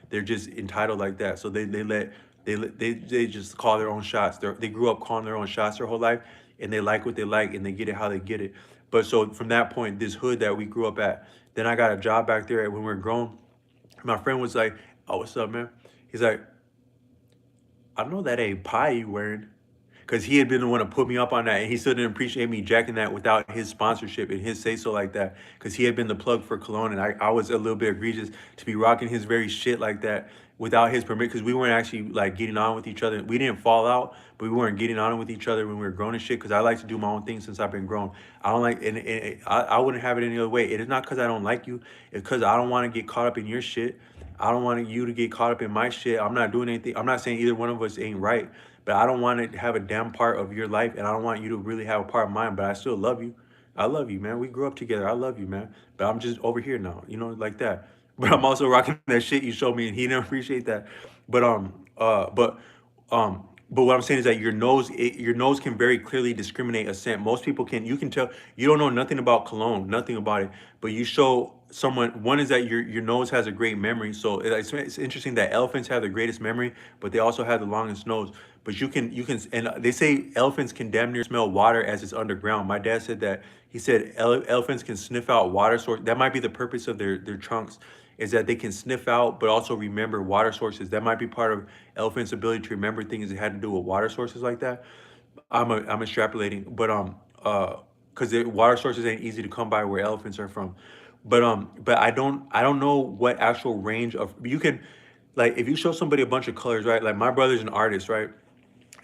they're just entitled like that, so they just call their own shots. They grew up calling their own shots their whole life, and they like what they like, and they get it how they get it. But so from that point, this hood that we grew up at, then I got a job back there when we were grown. My friend was like, "Oh, what's up, man?" He's like, "I know that ain't pie you wearing." Because he had been the one to put me up on that, and he still didn't appreciate me jacking that without his sponsorship and his say so like that. Because he had been the plug for cologne, and I was a little bit egregious to be rocking his very shit like that without his permit. Because we weren't actually like getting on with each other. We didn't fall out, but we weren't getting on with each other when we were grown and shit. Because I like to do my own thing since I've been grown. I don't like, I wouldn't have it any other way. It is not because I don't like you. It's because I don't want to get caught up in your shit. I don't want you to get caught up in my shit. I'm not doing anything. I'm not saying either one of us ain't right, but I don't want to have a damn part of your life, and I don't want you to really have a part of mine. But I still love you. I love you, man. We grew up together. I love you, man. But I'm just over here now, like that. But I'm also rocking that shit you showed me, and he didn't appreciate that. But but what I'm saying is that your nose can very clearly discriminate a scent. Most people can. You can tell you don't know nothing about cologne, nothing about it, but you show someone. One is that your nose has a great memory. So it's interesting that elephants have the greatest memory, but they also have the longest nose. But you can, and they say elephants can damn near smell water as it's underground. My dad said that. He said elephants can sniff out water source. That might be the purpose of their trunks, is that they can sniff out but also remember water sources. That might be part of elephants' ability to remember things that had to do with water sources like that. I'm extrapolating, but because the water sources ain't easy to come by where elephants are from. But I don't know what actual range of you can, like if you show somebody a bunch of colors, right? Like my brother's an artist, right?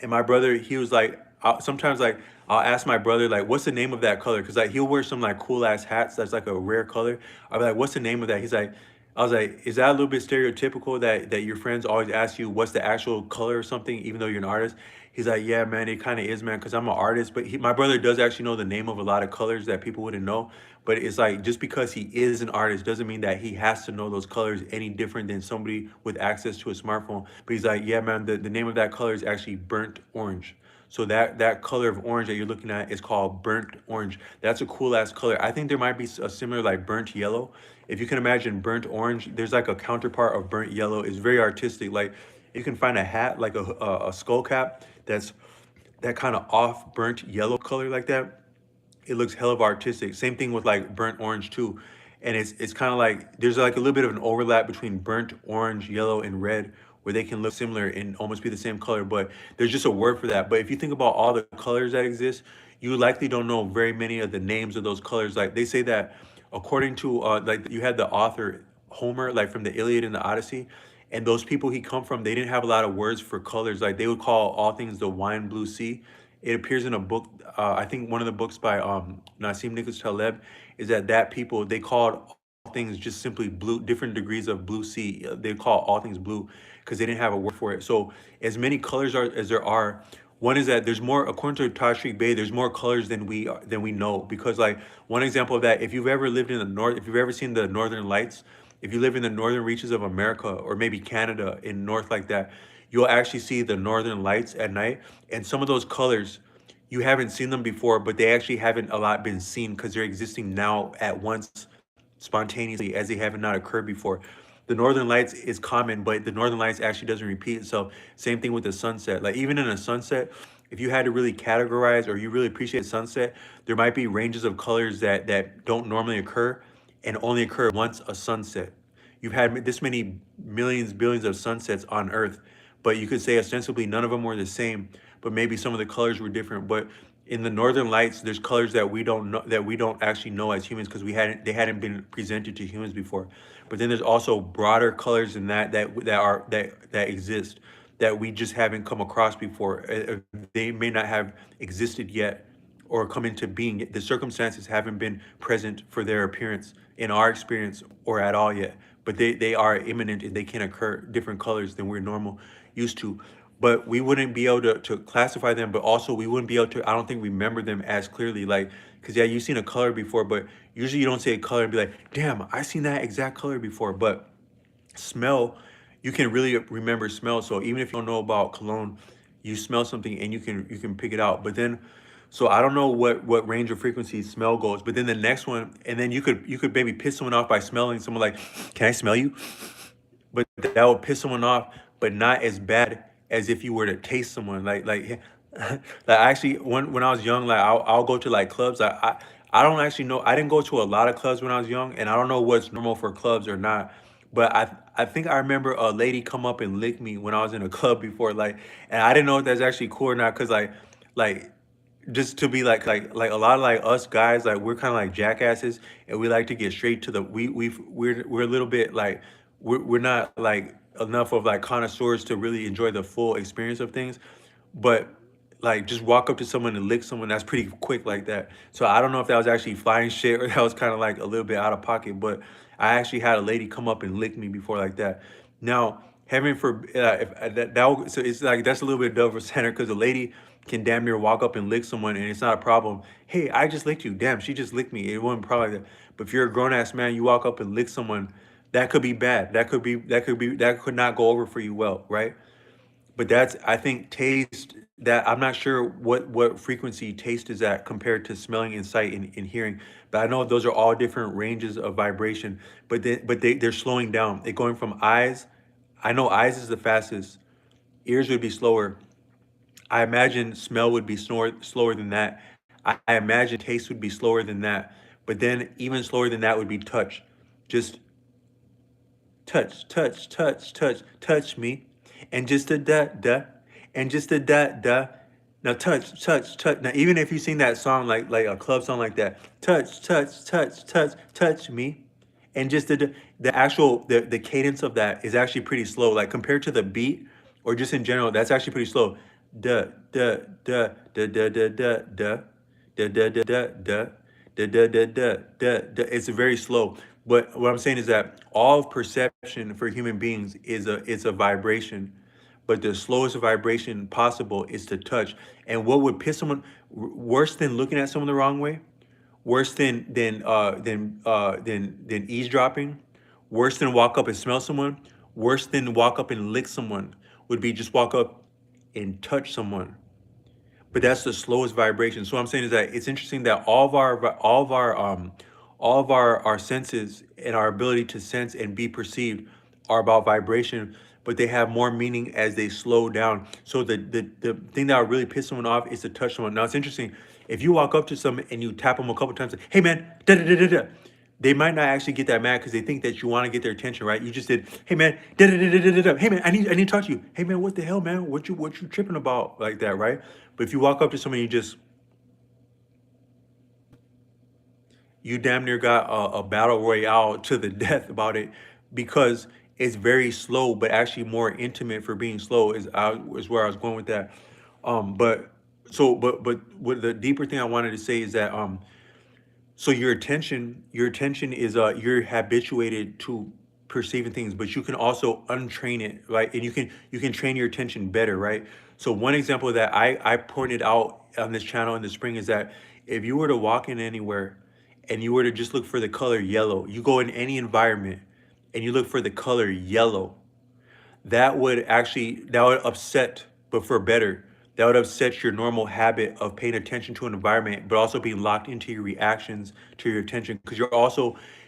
And my brother, he was like, sometimes like I'll ask my brother like, what's the name of that color? Because like he'll wear some like cool ass hats that's like a rare color. I'll be like, what's the name of that? He's like, I was like, is that a little bit stereotypical that your friends always ask you what's the actual color or something, even though you're an artist? He's like, yeah, man, it kind of is, man, because I'm an artist. But my brother does actually know the name of a lot of colors that people wouldn't know. But it's like just because he is an artist doesn't mean that he has to know those colors any different than somebody with access to a smartphone. But he's like, yeah, man, the name of that color is actually burnt orange. So that color of orange that you're looking at is called burnt orange. That's a cool ass color. I think there might be a similar like burnt yellow. If you can imagine burnt orange, there's like a counterpart of burnt yellow. It's very artistic. Like you can find a hat like a skull cap that's that kind of off burnt yellow color like that. It looks hell of artistic. Same thing with like burnt orange too. And it's kind of like there's like a little bit of an overlap between burnt orange, yellow, and red, where they can look similar and almost be the same color, but there's just a word for that. But if you think about all the colors that exist, you likely don't know very many of the names of those colors. Like they say that according to like you had the author Homer, like from the Iliad and the Odyssey, and those people he come from, they didn't have a lot of words for colors. Like they would call all things the wine blue sea. It appears in a book. I think one of the books by Nassim Nicholas Taleb is that people they called all things just simply blue, different degrees of blue sea. They call all things blue because they didn't have a word for it. So as many colors are as there are, one is that there's more, according to Tashriq Bey, there's more colors than we know. Because like one example of that, if you've ever lived in the north, if you've ever seen the Northern Lights, if you live in the northern reaches of America or maybe Canada in north like that, you'll actually see the Northern Lights at night. And some of those colors, you haven't seen them before, but they actually haven't a lot been seen because they're existing now at once spontaneously as they have not occurred before. The Northern Lights is common, but the Northern Lights actually doesn't repeat itself. Same thing with the sunset. Like even in a sunset, if you had to really categorize or you really appreciate sunset, there might be ranges of colors that don't normally occur and only occur once a sunset. You've had this many millions, billions of sunsets on Earth, but you could say ostensibly none of them were the same, but maybe some of the colors were different. But in the Northern Lights, there's colors that we don't know, that we don't actually know as humans because they hadn't been presented to humans before. But then there's also broader colors than that exist that we just haven't come across before. They may not have existed yet or come into being. The circumstances haven't been present for their appearance in our experience or at all yet. But they are imminent and they can occur different colors than we're normal used to. But we wouldn't be able to classify them, but also we wouldn't be able to, I don't think, remember them as clearly. Like, because yeah, you've seen a color before, but usually you don't say a color and be like, damn, I seen that exact color before. But smell, you can really remember smell. So even if you don't know about cologne, you smell something and you can pick it out. But then, so I don't know what range of frequency smell goes. But then the next one, and then you could maybe piss someone off by smelling someone like, can I smell you? But that would piss someone off, but not as bad as if you were to taste someone. Like actually, when I was young, like I'll go to like clubs. I don't actually know. I didn't go to a lot of clubs when I was young, and I don't know what's normal for clubs or not. But I think I remember a lady come up and lick me when I was in a club before, like, and I didn't know if that's actually cool or not, cause like just to be like a lot of like us guys, like we're kind of like jackasses and we like to get straight to the we're a little bit like we're not like enough of like connoisseurs to really enjoy the full experience of things. But like just walk up to someone and lick someone, that's pretty quick like that. So I don't know if that was actually flying shit or that was kind of like a little bit out of pocket, but I actually had a lady come up and lick me before like that. Now, heaven for if so it's like that's a little bit double center because a lady can damn near walk up and lick someone and it's not a problem. Hey, I just licked you. Damn, she just licked me. It wasn't probably that. But if you're a grown ass man, you walk up and lick someone, that could be bad. That could not go over for you well, right? But that's, I think, taste, that I'm not sure what frequency taste is at compared to smelling and sight and hearing. But I know those are all different ranges of vibration. They're slowing down. They're going from eyes. I know eyes is the fastest. Ears would be slower. I imagine smell would be slower than that. I imagine taste would be slower than that. But then even slower than that would be touch. Just touch me, and just a da, and just a da. Now touch. Now even if you sing that song like a club song like that, touch me, and just the actual the cadence of that is actually pretty slow. Like compared to the beat, or just in general, that's actually pretty slow. Da da da da da da da da da da da da da da. It's very slow. But what I'm saying is that all of perception for human beings is a vibration, but the slowest vibration possible is to touch. And what would piss someone worse than looking at someone the wrong way, worse than eavesdropping, worse than walk up and smell someone, worse than walk up and lick someone would be just walk up and touch someone. But that's the slowest vibration. So what I'm saying is that it's interesting that all of our senses and our ability to sense and be perceived are about vibration, but they have more meaning as they slow down. So the thing that would really piss someone off is to touch someone. Now it's interesting. If you walk up to someone and you tap them a couple times, like, hey man, da da da da da, they might not actually get that mad because they think that you want to get their attention, right? You just did, hey man, da da da da da da. Hey man, I need to talk to you. Hey man, what the hell, man? What you tripping about like that, right? But if you walk up to somebody, you damn near got a battle royale to the death about it because it's very slow, but actually more intimate for being slow is where I was going with that. But but what the deeper thing I wanted to say is that so your attention is you're habituated to perceiving things, but you can also untrain it, right? And you can train your attention better, right? So one example that I pointed out on this channel in the spring is that if you were to walk in anywhere and you were to just look for the color yellow, you go in any environment and you look for the color yellow, that would upset, but for better, that would upset your normal habit of paying attention to an environment, but also being locked into your reactions to your attention, because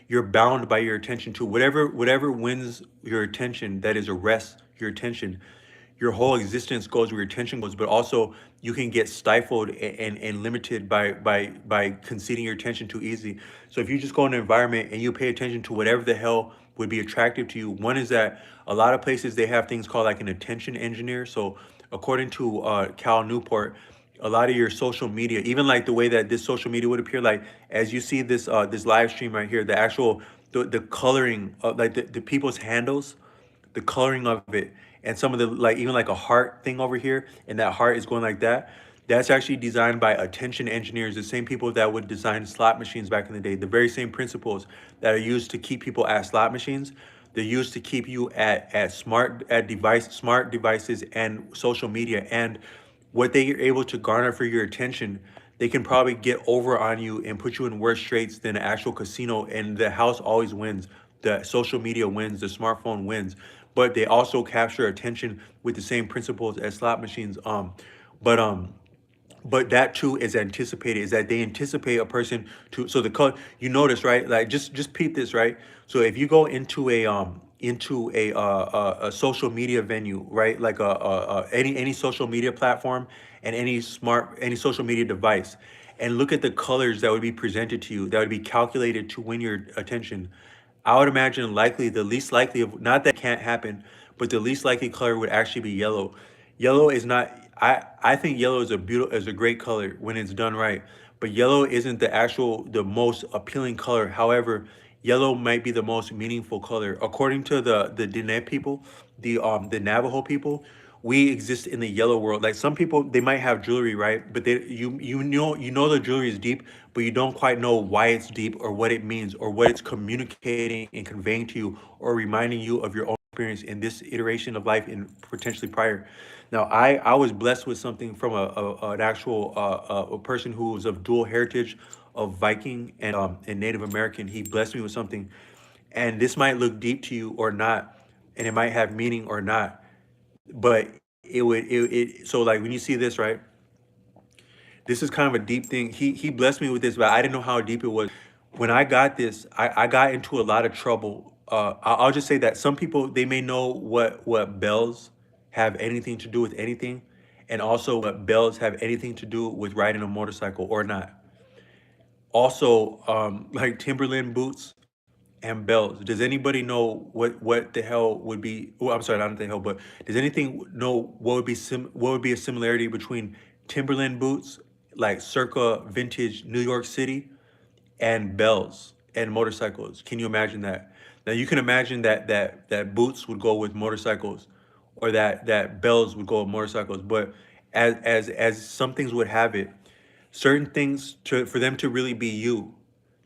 you're bound by your attention to whatever wins your attention, that is arrests your attention. Your whole existence goes where your attention goes, but also you can get stifled and limited by conceding your attention too easy. So if you just go in an environment and you pay attention to whatever the hell would be attractive to you, one is that a lot of places they have things called like an attention engineer. So according to Cal Newport, a lot of your social media, even like the way that this social media would appear, like as you see this live stream right here, the coloring of like the people's handles, the coloring of it, and some of the like even like a heart thing over here, and that heart is going like that. That's actually designed by attention engineers, the same people that would design slot machines back in the day. The very same principles that are used to keep people at slot machines, they're used to keep you at smart devices and social media. And what they are able to garner for your attention, they can probably get over on you and put you in worse straits than an actual casino. And the house always wins. The social media wins, the smartphone wins. But they also capture attention with the same principles as slot machines. But but that too is anticipated, is that they anticipate a person to, so the color, you notice, right? Like just peep this, right? So if you go into a social media venue, right? Like any social media platform and any social media device, and look at the colors that would be presented to you, that would be calculated to win your attention. I would imagine likely the least likely of, not that it can't happen, but the least likely color would actually be yellow. Yellow is not. I think yellow is a great color when it's done right, but yellow isn't the most appealing color. However, yellow might be the most meaningful color according to the Diné people, the Navajo people. We exist in the yellow world. Like some people, they might have jewelry, right? But you know the jewelry is deep, but you don't quite know why it's deep or what it means or what it's communicating and conveying to you or reminding you of your own experience in this iteration of life and potentially prior. Now, I was blessed with something from an actual a person who was of dual heritage of Viking and Native American. He blessed me with something, and this might look deep to you or not, and it might have meaning or not, but so like when you see this, right, this is kind of a deep thing. He blessed me with this, but I didn't know how deep it was. When I got this, I got into a lot of trouble. I'll just say that some people, they may know what bells have anything to do with anything, and also what bells have anything to do with riding a motorcycle or not. Also, like Timberland boots and bells. Does anybody know what the hell would be? Oh, I'm sorry, not the hell, but does anything know what would be a similarity between Timberland boots, like circa vintage New York City, and bells and motorcycles? Can you imagine that? Now you can imagine that boots would go with motorcycles, or that bells would go with motorcycles. But as some things would have it, certain things, for them to really be you,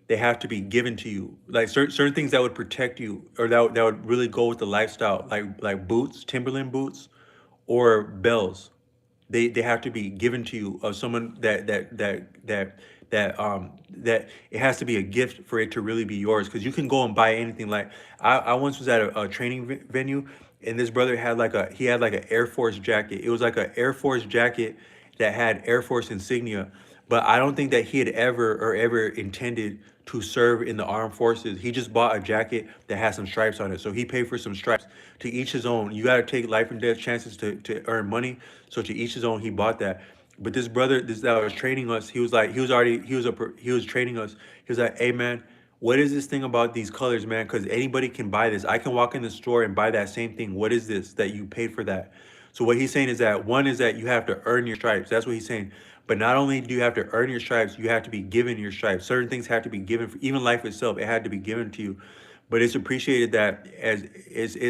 they have to be given to you. Like certain things that would protect you, or that would really go with the lifestyle, like boots, Timberland boots, or bells. They have to be given to you of someone that it has to be a gift for it to really be yours, because you can go and buy anything. Like I once was at a training venue, and this brother had like an Air Force jacket. It was like an Air Force jacket that had Air Force insignia, but I don't think that he had ever intended to serve in the armed forces. He just bought a jacket that has some stripes on it. So he paid for some stripes. To each his own. You got to take life and death chances to earn money. So to each his own, he bought that. But this brother, this that was training us, he was like, he was training us. He was like, hey man, What is this thing about these colors, man? Because anybody can buy this. I can walk in the store and buy that same thing. What is this that you paid for that? So what he's saying is that one is that you have to earn your stripes. That's what he's saying. But not only do you have to earn your stripes, you have to be given your stripes. Certain things have to be given. For, even life itself, it had to be given to you. But it's appreciated that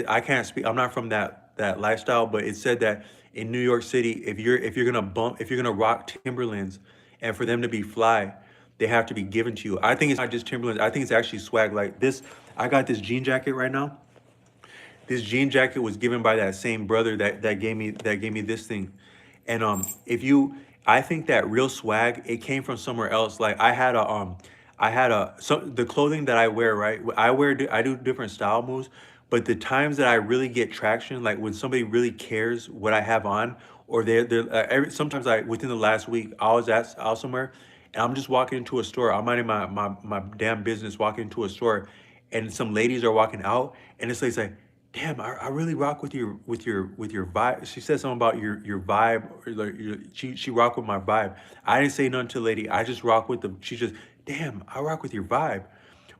I can't speak. I'm not from that lifestyle, but it said that in New York City, if you're gonna rock Timberlands, and for them to be fly, they have to be given to you. I think it's not just Timberlands. I think it's actually swag like this. I got this jean jacket right now. This jean jacket was given by that same brother that gave me this thing. And if you I think that real swag, it came from somewhere else. Like I had a some the clothing that I wear, right? I do different style moves, but the times that I really get traction, like when somebody really cares what I have on, or they're sometimes I within the last week I was somewhere, and I'm just walking into a store. I'm minding my damn business, walking into a store, and some ladies are walking out, and this lady's like, "Damn, I really rock with your vibe." She said something about your vibe, or like she rocked with my vibe. I didn't say nothing to the lady. I just rock with the. She just, damn, I rock with your vibe.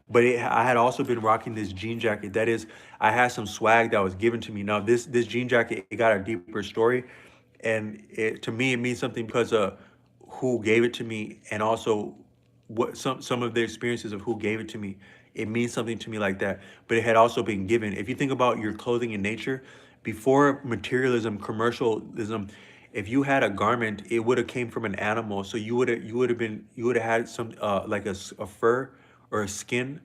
But I had also been rocking this jean jacket. That is, I had some swag that was given to me. Now this jean jacket, it got a deeper story, and to me it means something because of who gave it to me, and also what some of the experiences of who gave it to me. It means something to me like that. But it had also been given. If you think about your clothing in nature, before materialism, commercialism, if you had a garment, it would have came from an animal. So you would have had some like a fur or a skin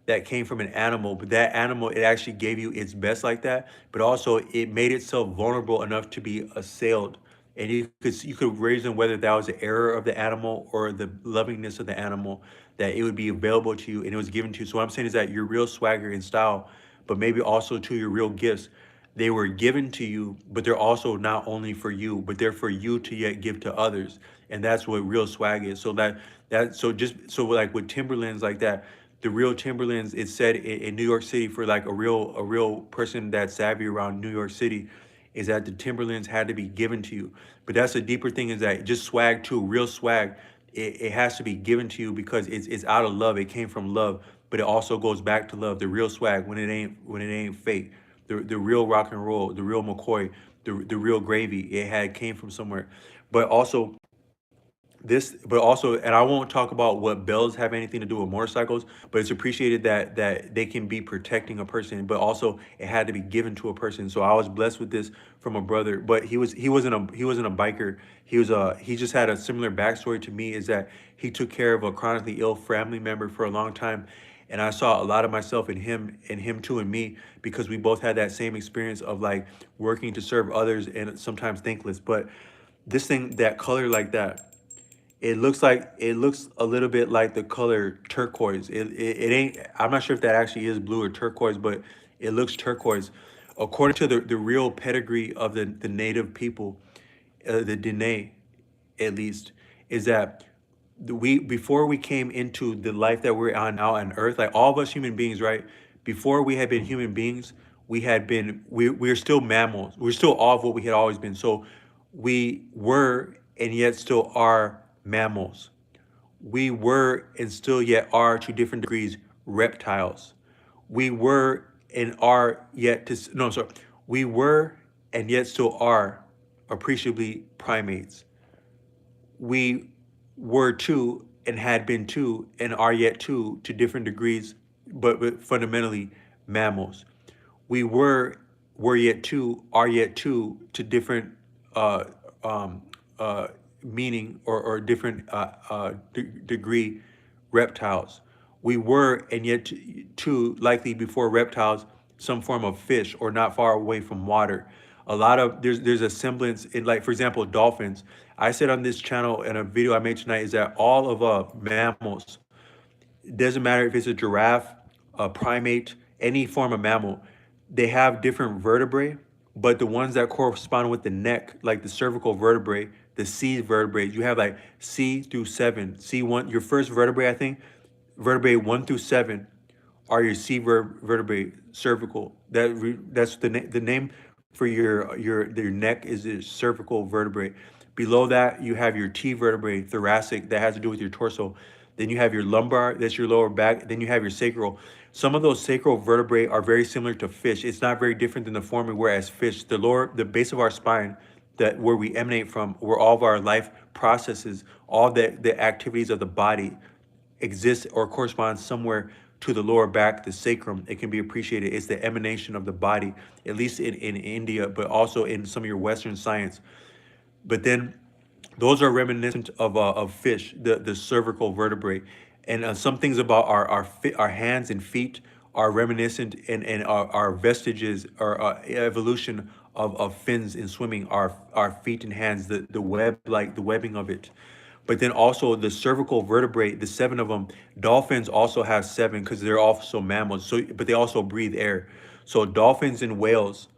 that came from an animal, but that animal, it actually gave you its best like that, but also it made itself vulnerable enough to be assailed. And you could reason whether that was the error of the animal or the lovingness of the animal, that it would be available to you and it was given to you. So what I'm saying is that your real swagger and style, but maybe also to your real gifts, they were given to you, but they're also not only for you, but they're for you to yet give to others. And that's what real swag is. So like with Timberlands like that, the real Timberlands, it's said in New York City, for like a real person that's savvy around New York City, is that the Timberlands had to be given to you. But that's a deeper thing, is that just swag too, real swag, it has to be given to you because it's out of love. It came from love, but it also goes back to love. The real swag, when it ain't fake, the real rock and roll, the real McCoy, the real gravy, it had came from somewhere. But also and I won't talk about what bells have anything to do with motorcycles, but it's appreciated that they can be protecting a person, but also it had to be given to a person. So I was blessed with this from a brother, but he wasn't a biker. He just had a similar backstory to me, is that he took care of a chronically ill family member for a long time. And I saw a lot of myself in him, and him too in me, because we both had that same experience of like working to serve others and sometimes thankless. But this thing, that color like that, it looks a little bit like the color turquoise. It ain't. I'm not sure if that actually is blue or turquoise, but it looks turquoise. According to the real pedigree of the native people, the Dene, at least, is that we before we came into the life that we're on now on Earth, like all of us human beings, right? Before we had been human beings, we're still mammals. We're still all of what we had always been. So we were and yet still are mammals. We were and still yet are, to different degrees, reptiles. We were and are yet to no, I'm sorry. We were and yet still are appreciably primates. We were two and had been two and are yet two, to different degrees, but fundamentally mammals. We were yet two, are yet two, to different uh, um, uh, meaning, or different degree, reptiles. We were and yet two, likely before reptiles, some form of fish or not far away from water. A lot of there's a semblance in, like, for example, dolphins. I said on this channel in a video I made tonight, is that all of mammals, it doesn't matter if it's a giraffe, a primate, any form of mammal, they have different vertebrae, but the ones that correspond with the neck, like the cervical vertebrae, the C vertebrae, you have like C through seven. C1, your first vertebrae, I think, vertebrae one through seven are your vertebrae, cervical. That's the name for your neck, is the cervical vertebrae. Below that, you have your T vertebrae, thoracic, that has to do with your torso. Then you have your lumbar, that's your lower back. Then you have your sacral. Some of those sacral vertebrae are very similar to fish. It's not very different than the former, whereas fish, the base of our spine, that where we emanate from, where all of our life processes, all the activities of the body exists or corresponds somewhere to the lower back, the sacrum. It can be appreciated. It's the emanation of the body, at least in India, but also in some of your Western science. But then those are reminiscent of fish, the cervical vertebrae, and some things about our hands and feet are reminiscent, and our vestiges or evolution of fins in swimming, our feet and hands, the web, like the webbing of it. But then also the cervical vertebrae, the seven of them. Dolphins also have seven because they're also mammals. So, but they also breathe air. So dolphins and whales,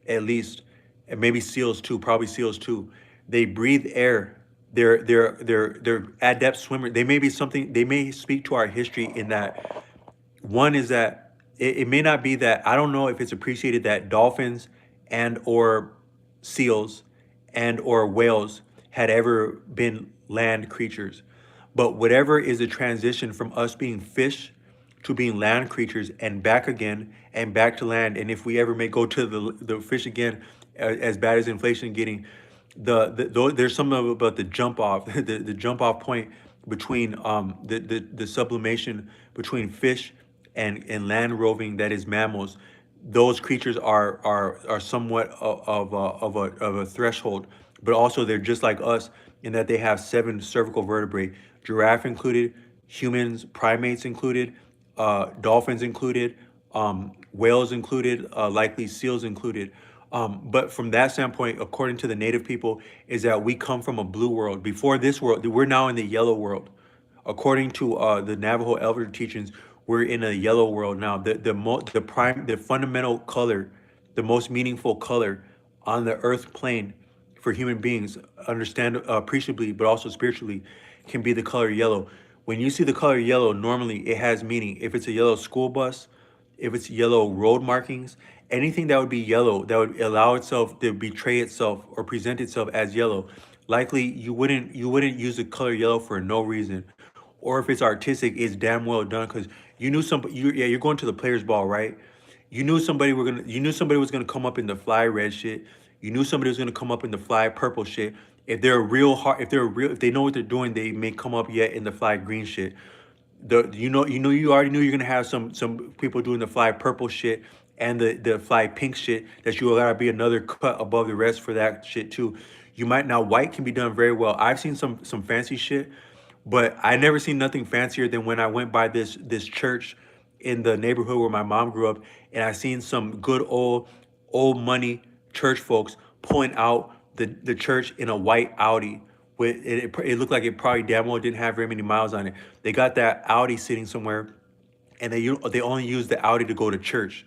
at least, and maybe seals too, probably seals too. They breathe air. They're adept swimmers. They may be something. They may speak to our history in that. One is that it may not be that, I don't know if it's appreciated that dolphins and or seals and or whales had ever been land creatures. But whatever is the transition from us being fish to being land creatures and back again and back to land. And if we ever may go to the fish again, as bad as inflation getting, there's something about the jump off, the jump off point between the sublimation between fish and land roving, that is mammals. Those creatures are somewhat of a threshold, but also they're just like us in that they have seven cervical vertebrae, giraffe included, humans, primates included, dolphins included, whales included, likely seals included. But from that standpoint, according to the native people, is that we come from a blue world. Before this world, we're now in the yellow world. According to the Navajo elder teachings, we're in a yellow world now. The fundamental color, the most meaningful color on the earth plane for human beings, understand appreciably, but also spiritually, can be the color yellow. When you see the color yellow, normally it has meaning. If it's a yellow school bus, if it's yellow road markings, anything that would be yellow, that would allow itself to betray itself or present itself as yellow, likely you wouldn't use the color yellow for no reason. Or if it's artistic, it's damn well done because you knew yeah, you're going to the players ball, right? You knew somebody was gonna come up in the fly red shit. You knew somebody was gonna come up in the fly purple shit. If they know what they're doing, they may come up yet in the fly green shit. You already knew you're gonna have some people doing the fly purple shit and the fly pink shit, that you gotta be another cut above the rest for that shit too. You might now white can be done very well. I've seen some fancy shit, but I never seen nothing fancier than when I went by this church in the neighborhood where my mom grew up, and I seen some good old money church folks pulling out the church in a white Audi. With it looked like it probably damn well didn't have very many miles on it. They got that Audi sitting somewhere, and they only use the Audi to go to church.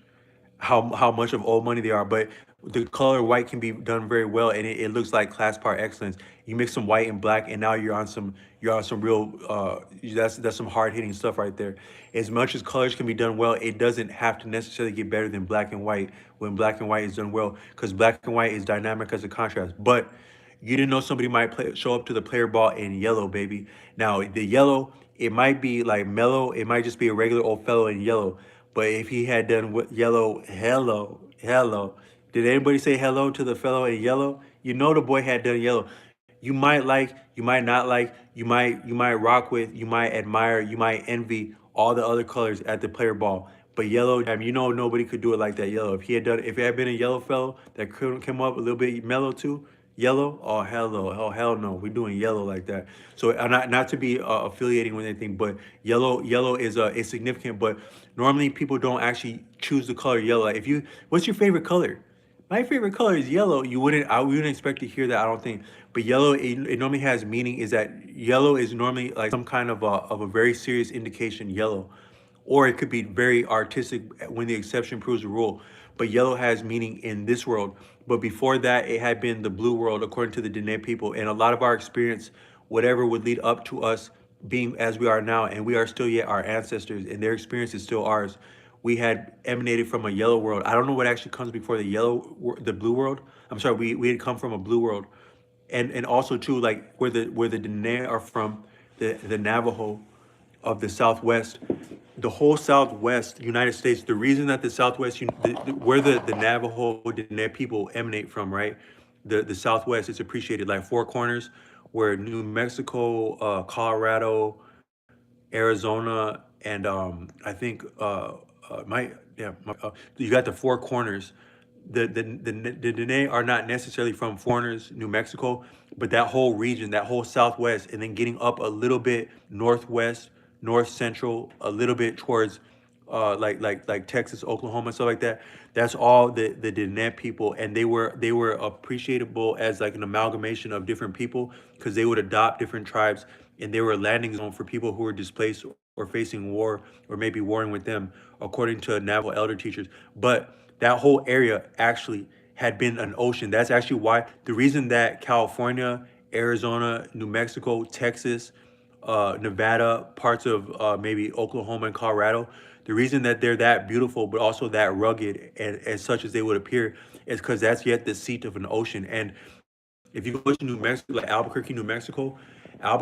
How much of old money they are, but the color white can be done very well, and it looks like class par excellence. You mix some white and black, and now you're on some real that's some hard hitting stuff right there. As much as colors can be done well, it doesn't have to necessarily get better than black and white when black and white is done well, because black and white is dynamic as a contrast. But you didn't know somebody might show up to the player ball in yellow, baby. Now the yellow, it might be like mellow. It might just be a regular old fellow in yellow. But if he had done yellow, hello. Did anybody say hello to the fellow in yellow? You know the boy had done yellow. You might like, you might not like, you might rock with, you might admire, you might envy all the other colors at the player ball. But yellow, I mean, nobody could do it like that yellow. If it had been a yellow fellow that could come up a little bit mellow too, yellow, oh hell no, oh hell no, we're doing yellow like that. So not to be affiliating with anything, but yellow is significant. But normally people don't actually choose the color yellow. Like what's your favorite color? My favorite color is yellow. We wouldn't expect to hear that, I don't think. But yellow, it normally has meaning. Is that yellow is normally like some kind of a very serious indication. Yellow, or it could be very artistic when the exception proves the rule. But yellow has meaning in this world. But before that, it had been the blue world, according to the Dene people. And a lot of our experience, whatever would lead up to us being as we are now, and we are still yet our ancestors, and their experience is still ours. We had emanated from a yellow world. I don't know what actually comes before the blue world. I'm sorry, we had come from a blue world, and also too, like where the Dene are from, the Navajo. of the Southwest, the whole Southwest United States. The reason that the Southwest, where the Navajo Diné people emanate from, right? The Southwest is appreciated like Four Corners, where New Mexico, Colorado, Arizona, and I think you got the Four Corners. The Dene are not necessarily from Foreigners, New Mexico, but that whole region, that whole Southwest, and then getting up a little bit northwest, north central, a little bit towards like Texas, Oklahoma, stuff like that. That's all the Dene people, and they were appreciable as like an amalgamation of different people because they would adopt different tribes, and they were a landing zone for people who were displaced or facing war or maybe warring with them, according to Navajo elder teachers. But that whole area actually had been an ocean. That's actually why the reason that California, Arizona, New Mexico, Texas, Nevada, parts of maybe Oklahoma and Colorado, the reason that they're that beautiful but also that rugged and as such as they would appear is because that's yet the seat of an ocean. And if you go to New Mexico, like Albuquerque, New Mexico, Albuquerque